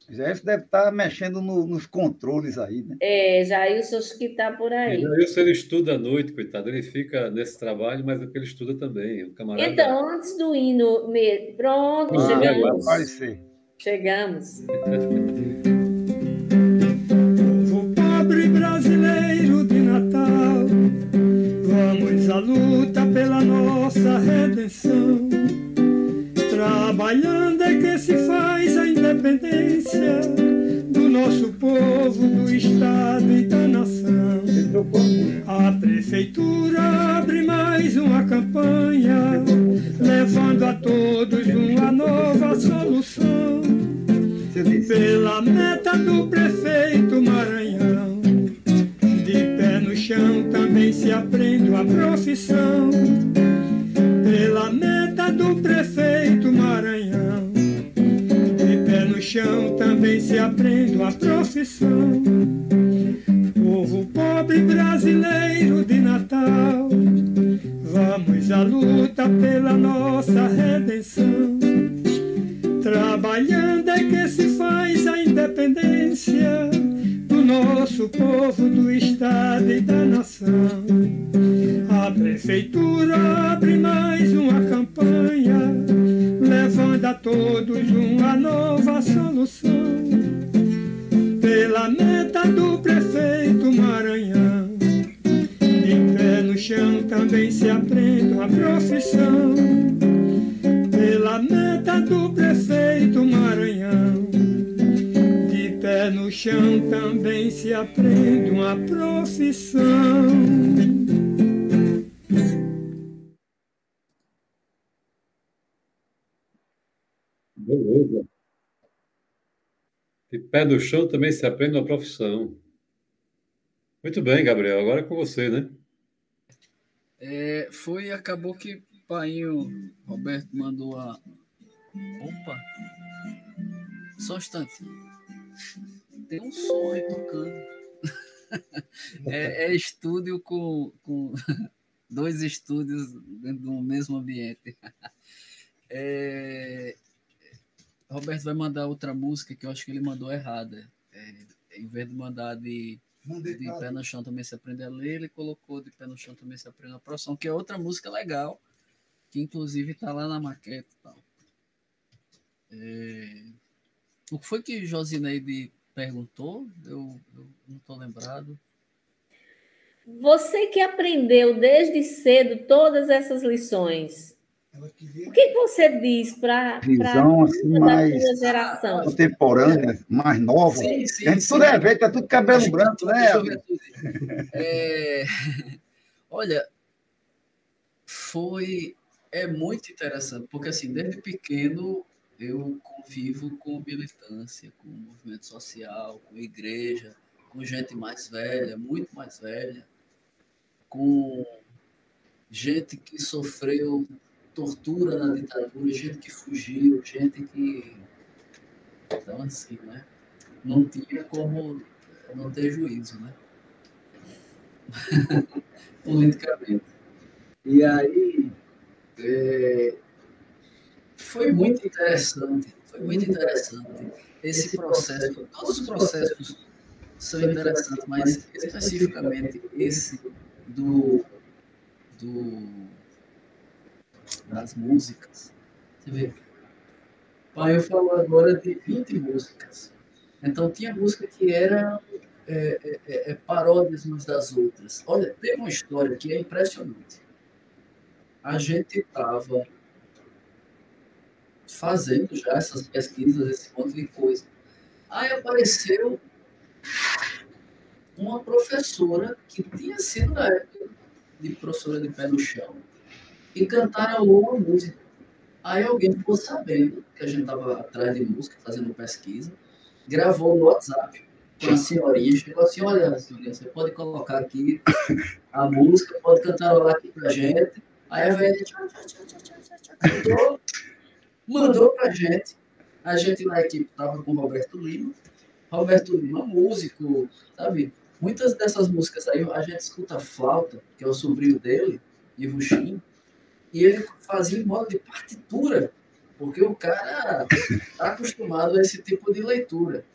Já isso deve estar mexendo nos controles aí, né? Jailson, acho que está por E aí. Jailson, ele estuda à noite, coitado. Ele fica nesse trabalho, mas é porque ele estuda também. O camarada. Então, antes do hino mesmo. Pronto, Vai chegamos. aparecer. Chegamos. Povo pobre brasileiro de Natal, vamos à luta pela nossa redenção. Trabalhando é que se faz a independência do nosso povo, do Estado e da nação. A prefeitura abre mais uma campanha, levando a todos uma nova solução. Pela meta do prefeito Maranhão, de pé no chão também se aprende uma profissão. Pela meta do prefeito Maranhão, de pé no chão também se aprende uma profissão. Povo pobre brasileiro de Natal, vamos à luta pela nossa redenção. Trabalhando é que se faz a independência do nosso povo, do Estado e da nação. A prefeitura abre mais uma campanha, levando a todos uma nova solução. Pela meta do prefeito Maranhão, de pé no chão também se aprende uma profissão. Pela meta do prefeito Maranhão, de pé no chão também se aprende uma profissão. Beleza. De pé no chão também se aprende uma profissão. Muito bem, Gabriel. Agora é com você, né? Acabou que o painho Roberto mandou a. Opa! Só um instante. Tem um som aí tocando. É estúdio com dois estúdios dentro do mesmo ambiente. Roberto vai mandar outra música que eu acho que ele mandou errada. Em vez de mandar de pé no chão também se aprende a ler, ele colocou de pé no chão também se aprende a profissão, que é outra música legal, que inclusive está lá na maquete e tal. O que foi que Josineide perguntou? Eu não estou lembrado. Você que aprendeu desde cedo todas essas lições, o que você diz para visão assim, mais sua geração? contemporânea, mais nova? Sim, A gente tudo é velho, tá tudo cabelo branco, né? Olha, é muito interessante, porque assim, desde pequeno eu convivo com militância, com movimento social, com igreja, com gente mais velha, muito mais velha, com gente que sofreu tortura na ditadura, gente que fugiu, gente que... Então, assim, né? Não tinha como não ter juízo, né? Politicamente. E aí foi muito interessante esse processo. Todos os processos são interessantes, mas especificamente esse das músicas. Você vê, pai, eu falo agora de 20 músicas. Então, tinha música que era paródias umas das outras. Olha, tem uma história que é impressionante. A gente estava fazendo já essas pesquisas, esse monte de coisa. Aí apareceu uma professora que tinha sido na época de professora de pé no chão e cantaram uma música. Aí alguém ficou sabendo que a gente estava atrás de música, fazendo pesquisa, gravou no WhatsApp com a senhorinha, chegou assim, olha, senhorinha, você pode colocar aqui a música, pode cantarolar aqui pra gente. Aí a velha cantou, mandou pra gente. A gente na equipe estava com o Roberto Lima, músico, sabe? Muitas dessas músicas aí, a gente escuta flauta, que é o sobrinho dele, Ivo Shin, e ele fazia em modo de partitura, porque o cara está acostumado a esse tipo de leitura.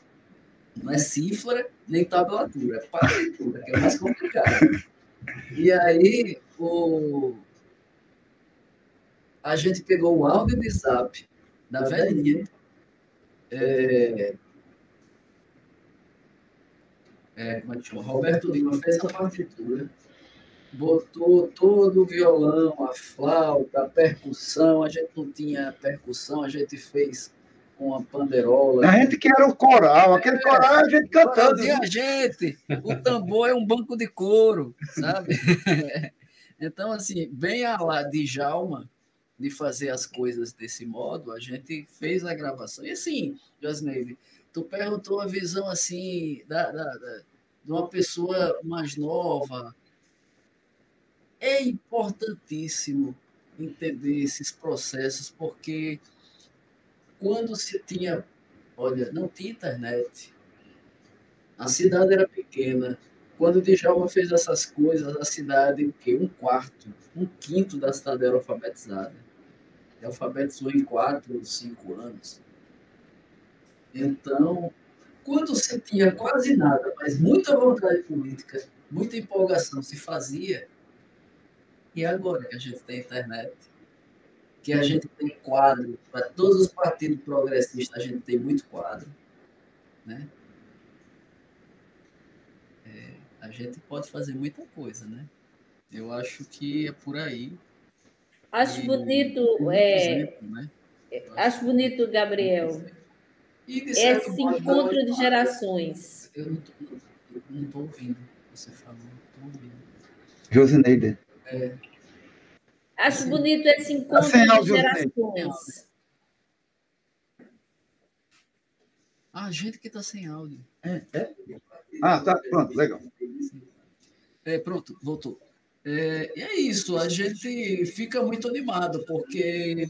Não é cifra, nem tablatura, é partitura, que é mais complicado. E aí, a gente pegou o áudio de zap da velhinha, como é que chama? Roberto Lima fez a partitura, botou todo o violão, a flauta, a percussão. A gente não tinha percussão, a gente fez com a panderola. A gente que era o coral, aquele coral a gente cantando. A gente, o tambor é um banco de couro, sabe? Então, assim, bem a lá de Djalma, de fazer as coisas desse modo, a gente fez a gravação. E assim, Josneide, tu perguntou a visão assim de uma pessoa mais nova. É importantíssimo entender esses processos, porque quando se tinha, olha, não tinha internet, a cidade era pequena. Quando o Djalma fez essas coisas, a cidade, o quê? Um quinto da cidade era alfabetizada. E alfabetizou em 4 ou 5 anos. Então, quando se tinha quase nada, mas muita vontade política, muita empolgação se fazia. E agora que a gente tem internet, que a gente tem quadro, para todos os partidos progressistas a gente tem muito quadro, né? A gente pode fazer muita coisa, né? Eu acho que é por aí. Acho bonito, exemplo, né? acho bonito, Gabriel, esse encontro de gerações. Eu não estou ouvindo. Você falou, não estou ouvindo. Josineide. Acho bonito esse encontro de gerações. A gente que está sem áudio. Ah, tá, pronto, legal. Pronto, voltou. E é isso, a gente fica muito animado, porque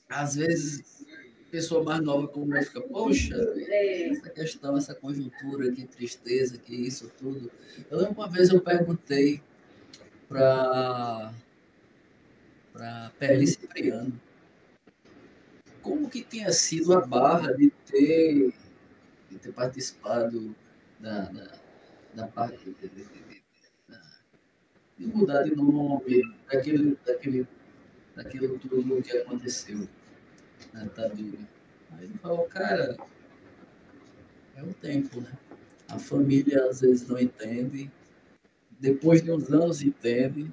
às vezes a pessoa mais nova como eu fica, poxa, essa questão, essa conjuntura, que tristeza, que isso tudo. Eu lembro uma vez eu perguntei para Perli Cipriano como que tinha sido a Barra de ter participado da parte de mudar de nome, daquilo tudo que aconteceu na ditadura. Aí ele falou, cara, é o tempo, né? A família às vezes não entende, depois de uns anos entende.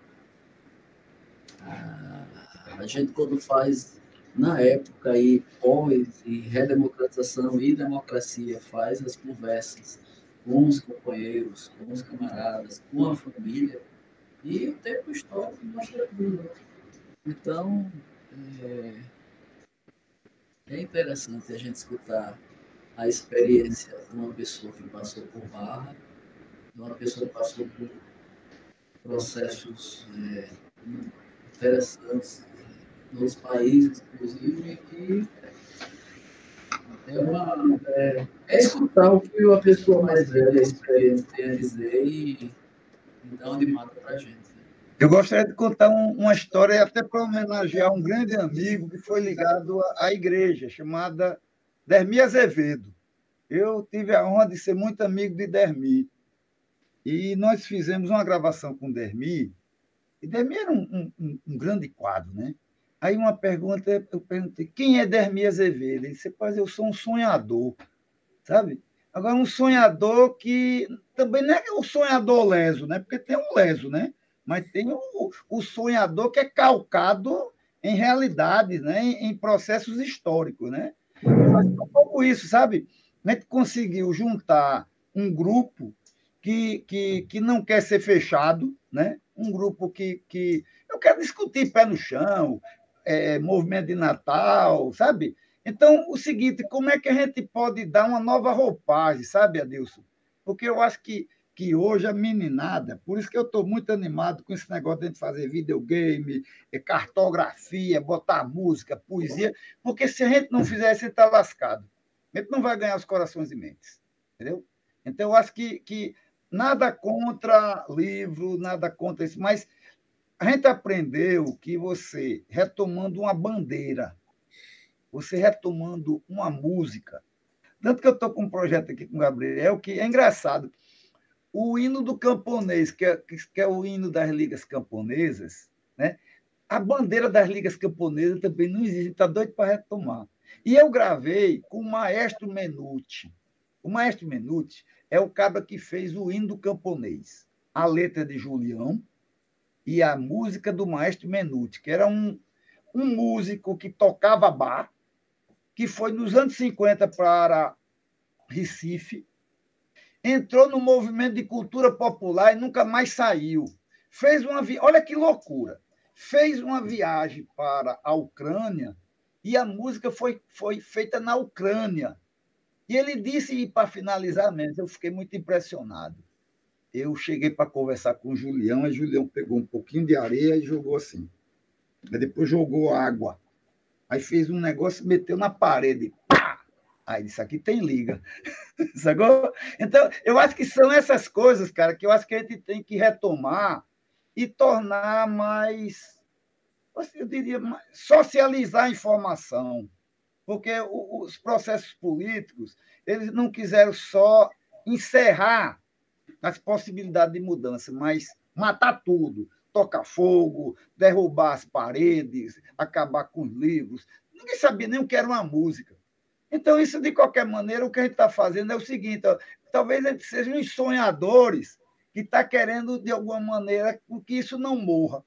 A gente quando faz, na época, aí, pós e redemocratização e democracia, faz as conversas com os companheiros, com os camaradas, com a família, e o tempo histórico mostra tudo. Então, é interessante a gente escutar a experiência de uma pessoa que passou por Barra, de uma pessoa que passou por processos interessantes nos países, inclusive, e escutar o que a pessoa mais velha, experiente, tem a dizer e dar uma animada para a gente. Eu gostaria de contar uma história até para homenagear um grande amigo que foi ligado à igreja, chamada Dermi Azevedo. Eu tive a honra de ser muito amigo de Dermi. E nós fizemos uma gravação com Dermi, e Dermi era um grande quadro, né? Aí uma pergunta, eu perguntei, quem é Dermi Azevedo? Ele disse, rapaz, eu sou um sonhador, sabe? Agora, um sonhador que também não é o sonhador leso, né? Porque tem um leso, né? Mas tem o sonhador que é calcado em realidades, né? Em processos históricos, né? Mas um pouco isso, sabe? A gente conseguiu juntar um grupo que não quer ser fechado, né? Um grupo que eu quero discutir pé no chão, movimento de Natal, sabe? Então, o seguinte, como é que a gente pode dar uma nova roupagem, sabe, Adilson? Porque eu acho que hoje a meninada, por isso que eu estou muito animado com esse negócio de a gente fazer videogame, cartografia, botar música, poesia, porque se a gente não fizer isso, a gente está lascado. A gente não vai ganhar os corações e mentes, entendeu? Então, eu acho que nada contra livro, nada contra isso, mas a gente aprendeu que você, retomando uma bandeira, você retomando uma música, tanto que eu estou com um projeto aqui com o Gabriel, que é engraçado, o hino do camponês, que é o hino das ligas camponesas, né? A bandeira das ligas camponesas também não existe, está doido para retomar. E eu gravei com o Maestro Menuti. O Maestro Menuti é o cara que fez o hino do camponês, a letra de Julião e a música do Maestro Menuti, que era um músico que tocava bar, que foi nos anos 50 para Recife, entrou no movimento de cultura popular e nunca mais saiu. Olha que loucura! Fez uma viagem para a Ucrânia e a música foi feita na Ucrânia. E ele disse, e para finalizar mesmo, eu fiquei muito impressionado. Eu cheguei para conversar com o Julião, e o Julião pegou um pouquinho de areia e jogou assim. Aí depois jogou água. Aí fez um negócio, meteu na parede. Pá! Aí disse, aqui tem liga. Sacou? Então, eu acho que são essas coisas, cara, que eu acho que a gente tem que retomar e tornar mais, eu diria, socializar a informação. Porque os processos políticos, eles não quiseram só encerrar as possibilidades de mudança, mas matar tudo, tocar fogo, derrubar as paredes, acabar com os livros. Ninguém sabia nem o que era uma música. Então, isso, de qualquer maneira, o que a gente está fazendo é o seguinte, ó, talvez a gente sejam uns sonhadores que estão querendo, de alguma maneira, que isso não morra,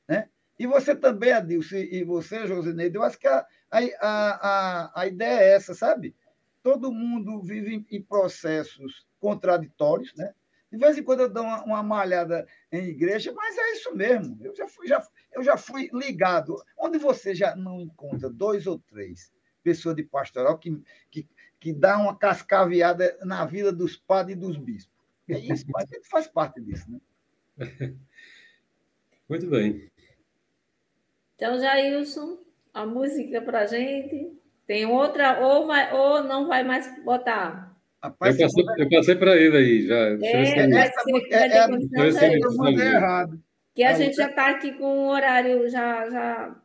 né? E você também, Adilson, e você, Josineide, eu acho que a ideia é essa, sabe? Todo mundo vive em processos contraditórios, né? De vez em quando eu dou uma malhada em igreja, mas é isso mesmo. Eu já fui ligado. Onde você já não encontra 2 ou 3 pessoas de pastoral que dá uma cascaveada na vida dos padres e dos bispos? É isso, mas a gente faz parte disso, né? Muito bem. Então, Jailson, a música para a gente. Tem outra, ou não vai mais botar? Rapaz, eu passei para ele aí, já. Eu mandei errado. Que a gente já está aqui com o horário, já...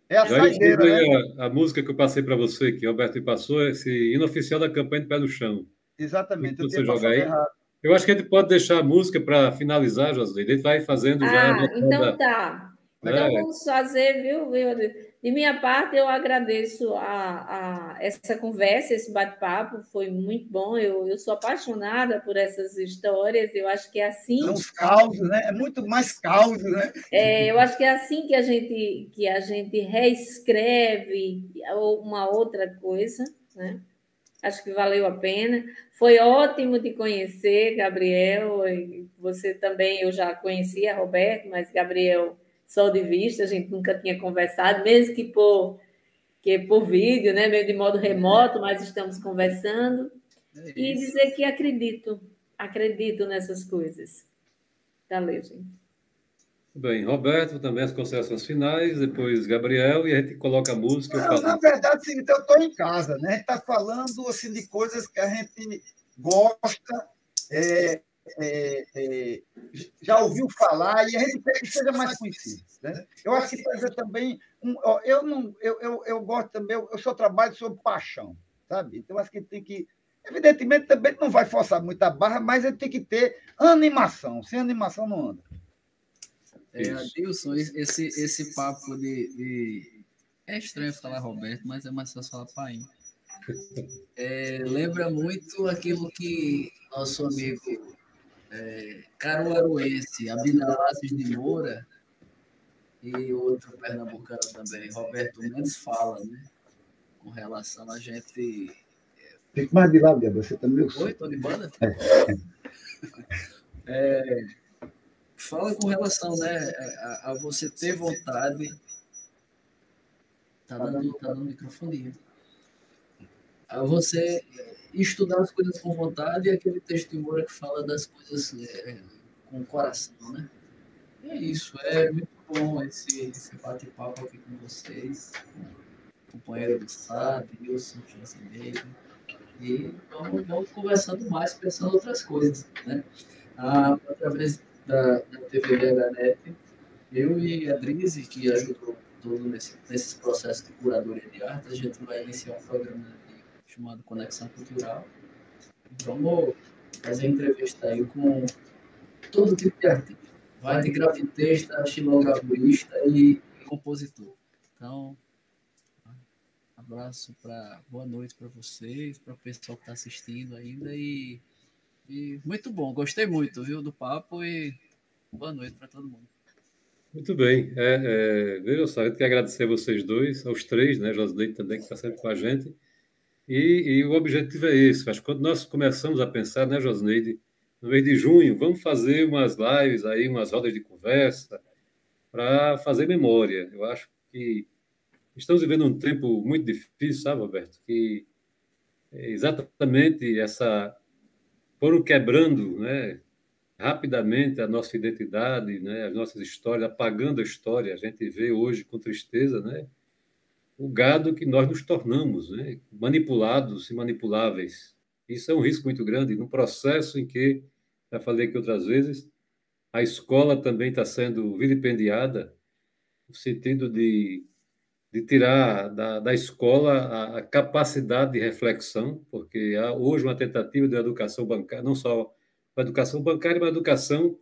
É a saideira, né? A música que eu passei para você, que o Roberto me passou, é esse hino oficial da campanha de Pé no Chão. Exatamente. Você joga aí. Errado. Eu acho que a gente pode deixar a música para finalizar, José. Ele vai fazendo já. Então tá. Então vamos fazer, viu? De minha parte, eu agradeço a essa conversa, esse bate-papo, foi muito bom. Eu sou apaixonada por essas histórias. Eu acho que é assim. São os causos, né? É muito mais causos, né? Eu acho que é assim que a gente reescreve uma outra coisa, né? Acho que valeu a pena. Foi ótimo te conhecer, Gabriel. Você também, eu já conhecia Roberto, mas Gabriel só de vista, a gente nunca tinha conversado, mesmo que por vídeo, né? Meio de modo remoto, mas estamos conversando. E dizer que acredito nessas coisas. Valeu, gente. Bem, Roberto, também as considerações finais, depois Gabriel, e a gente coloca a música. Não, na verdade, sim, então eu estou em casa, né? A gente está falando assim, de coisas que a gente gosta. já ouviu falar e a gente quer que seja mais conhecido, né? Eu acho que precisa também... eu gosto também, eu só trabalho sobre paixão, sabe? Então, acho que tem que... Evidentemente, também não vai forçar muita barra, mas ele tem que ter animação. Sem animação, não anda. Adilson, esse papo de... É estranho falar Roberto, mas é mais fácil falar Paim. Lembra muito aquilo que nosso amigo caruaruense, Abinalaces de Moura, e outro pernambucano também, Roberto Mendes, fala, né? Com relação a gente... Fique mais de lado, Gabriel, você também... Oi, tô de banda? Fala com relação, né, a você ter vontade... Tá dando microfonia. A você estudar as coisas com vontade e aquele texto de Moura que fala das coisas com o coração, né? É isso, é muito bom esse bate-papo aqui com vocês, com o companheiro do SAD, Wilson Schwarzenegger, e vamos conversando mais, pensando outras coisas, né? Através da TV BHNet, eu e a Drise, que ajudou todo nesses processos de curadoria de arte, a gente vai iniciar um programa chamado Conexão Cultural. Vamos fazer entrevista aí com todo tipo de artista. Vai de grafitista, xilogravurista e compositor. Então, abraço, boa noite para vocês, para o pessoal que está assistindo ainda. E muito bom, gostei muito, viu, do papo, e boa noite para todo mundo. Muito bem. Veja só, a gente quer agradecer a vocês dois, aos três, né? Josneide também, que está sempre com a gente. E o objetivo é esse. Acho que quando nós começamos a pensar, né, Josneide, no mês de junho, vamos fazer umas lives aí, umas rodas de conversa, para fazer memória. Eu acho que estamos vivendo um tempo muito difícil, sabe, Roberto? Que é exatamente foram quebrando, né, rapidamente a nossa identidade, né, as nossas histórias, apagando a história. A gente vê hoje com tristeza, né, o gado que nós nos tornamos, né, manipulados e manipuláveis. Isso é um risco muito grande num processo em que, já falei aqui outras vezes, a escola também está sendo vilipendiada, no sentido de tirar da escola a capacidade de reflexão, porque há hoje uma tentativa de educação bancária, não só a educação bancária, mas a educação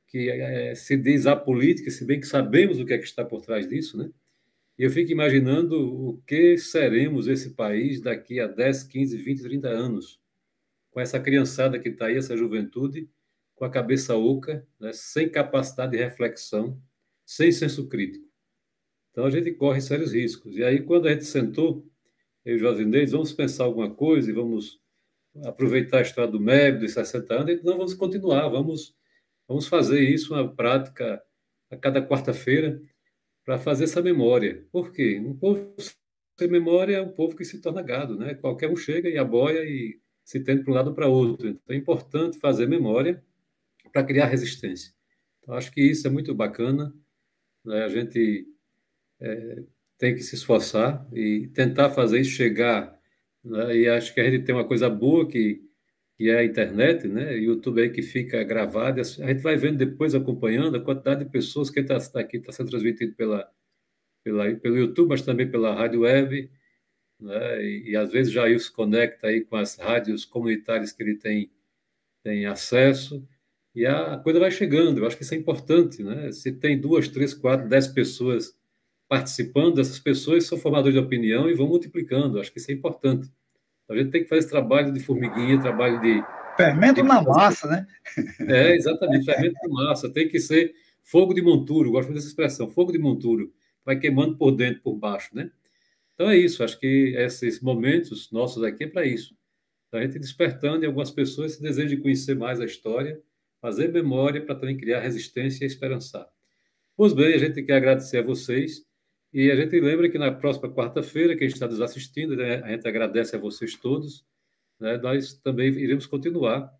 que se diz apolítica, se bem que sabemos o que é que está por trás disso, né? E eu fico imaginando o que seremos esse país daqui a 10, 15, 20, 30 anos, com essa criançada que está aí, essa juventude, com a cabeça oca, né, sem capacidade de reflexão, sem senso crítico. Então, a gente corre sérios riscos. E aí, quando a gente sentou, eu e o Josinei, vamos pensar alguma coisa e vamos aproveitar a história do MEB, dos 60 anos, e não vamos continuar, vamos fazer isso uma prática a cada quarta-feira para fazer essa memória. Por quê? Um povo sem memória é um povo que se torna gado, né? Qualquer um chega e aboia e se tende para um lado ou para outro. Então, é importante fazer memória para criar resistência. Então, acho que isso é muito bacana, né? A gente tem que se esforçar e tentar fazer isso chegar, né? E acho que a gente tem uma coisa boa que é a internet, né? YouTube aí que fica gravado. A gente vai vendo depois, acompanhando a quantidade de pessoas que está aqui, está sendo transmitido pelo YouTube, mas também pela rádio web, né? E às vezes Jair se conecta aí com as rádios comunitárias que ele tem acesso, e a coisa vai chegando. Eu acho que isso é importante, né? Se tem 2, 3, 4, 10 pessoas participando, essas pessoas são formadores de opinião e vão multiplicando. Eu acho que isso é importante. A gente tem que fazer esse trabalho de formiguinha, trabalho de... Fermento na massa, né? Exatamente, fermento na massa. Tem que ser fogo de monturo, gosto dessa expressão, fogo de monturo. Vai queimando por dentro, por baixo, né? Então é isso, acho que esses momentos nossos aqui é para isso. A gente despertando em algumas pessoas esse desejo de conhecer mais a história, fazer memória para também criar resistência e esperançar. Pois bem, a gente quer agradecer a vocês e a gente lembra que na próxima quarta-feira, quem está nos assistindo, né, a gente agradece a vocês todos, né, nós também iremos continuar.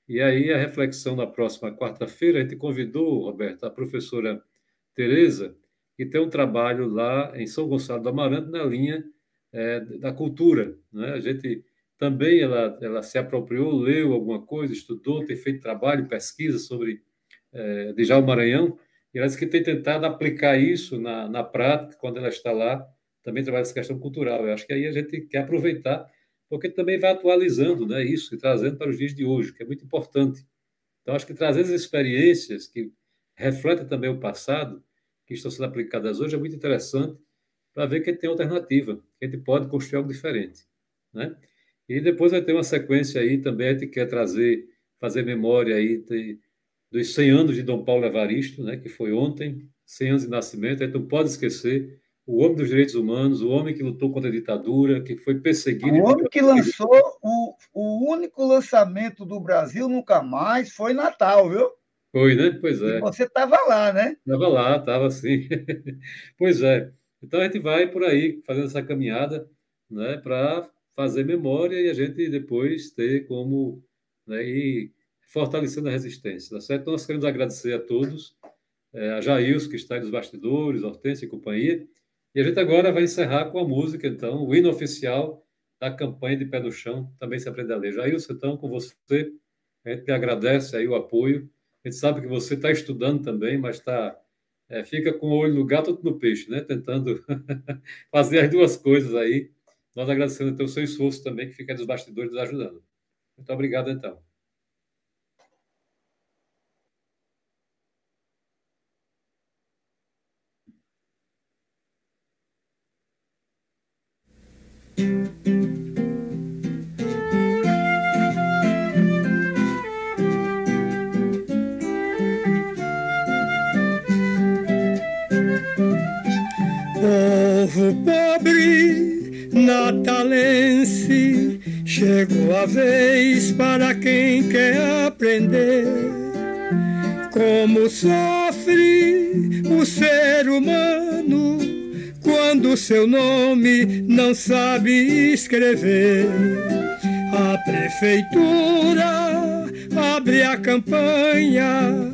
E aí a reflexão na próxima quarta-feira, a gente convidou, Roberto, a professora Tereza, que tem um trabalho lá em São Gonçalo do Amarante na linha da cultura, né? A gente também ela se apropriou, leu alguma coisa, estudou, tem feito trabalho, pesquisa sobre Djalma Maranhão, e ela disse que tem tentado aplicar isso na prática, quando ela está lá, também trabalha essa questão cultural. Eu acho que aí a gente quer aproveitar, porque também vai atualizando, né, isso e trazendo para os dias de hoje, que é muito importante. Então, acho que trazer as experiências que refletem também o passado, que estão sendo aplicadas hoje, é muito interessante para ver que tem alternativa, que a gente pode construir algo diferente, né? E depois vai ter uma sequência aí também, a gente quer fazer memória aí dos 100 anos de Dom Paulo Evaristo, né, que foi ontem, 100 anos de nascimento. A gente não pode esquecer o homem dos direitos humanos, o homem que lutou contra a ditadura, que foi perseguido. O homem que lançou o único lançamento do Brasil Nunca Mais foi Natal, viu? Foi, né? Pois E é. você estava lá, né? Estava lá, estava sim. Pois é. Então a gente vai por aí fazendo essa caminhada, né, para fazer memória e a gente depois ter como, né, ir fortalecendo a resistência, tá certo? Então nós queremos agradecer a todos, a Jailson, que está aí nos bastidores, Hortência e companhia, e a gente agora vai encerrar com a música, então, o hino oficial da campanha de Pé no Chão, também se aprende a ler. Jailson, então, com você, a gente agradece aí o apoio. A gente sabe que você está estudando também, mas fica com o olho no gato ou no peixe, né? Tentando fazer as duas coisas aí. Nós agradecemos então, o seu esforço também, que fica nos bastidores nos ajudando. Muito obrigado, então. Povo pobre natalense, chegou a vez para quem quer aprender como sofre o ser humano quando seu nome não sabe escrever. A prefeitura abre a campanha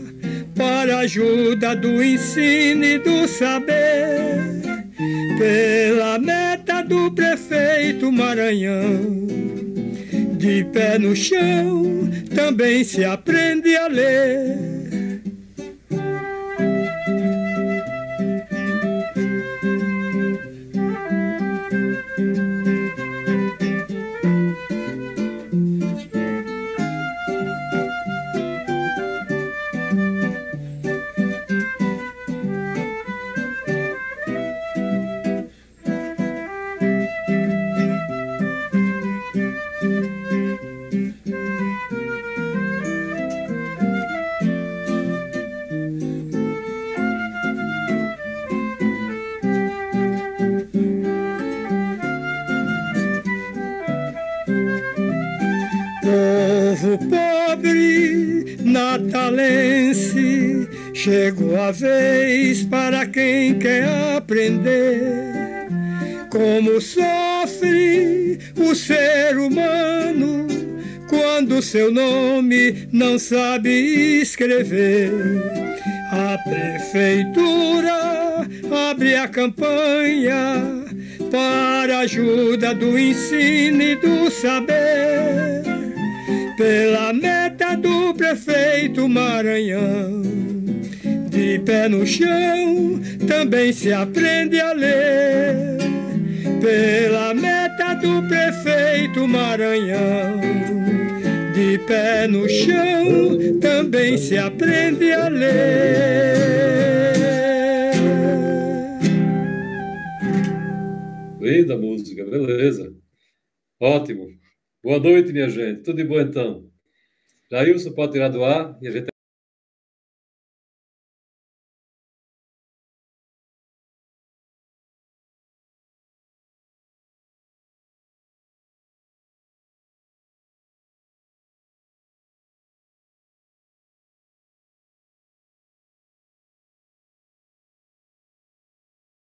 para ajuda do ensino e do saber, pela meta do prefeito Maranhão. De pé no chão também se aprende a ler. Povo pobre natalense, chegou a vez para quem quer aprender como sofre o ser humano quando seu nome não sabe escrever. A prefeitura abre a campanha para ajuda do ensino e do saber, pela meta do prefeito Maranhão. De pé no chão também se aprende a ler, pela meta do prefeito Maranhão. De pé no chão também se aprende a ler. Linda música, beleza. Ótimo. Boa noite, minha gente. Tudo de bom, então? Jailson, pode tirar do ar e a gente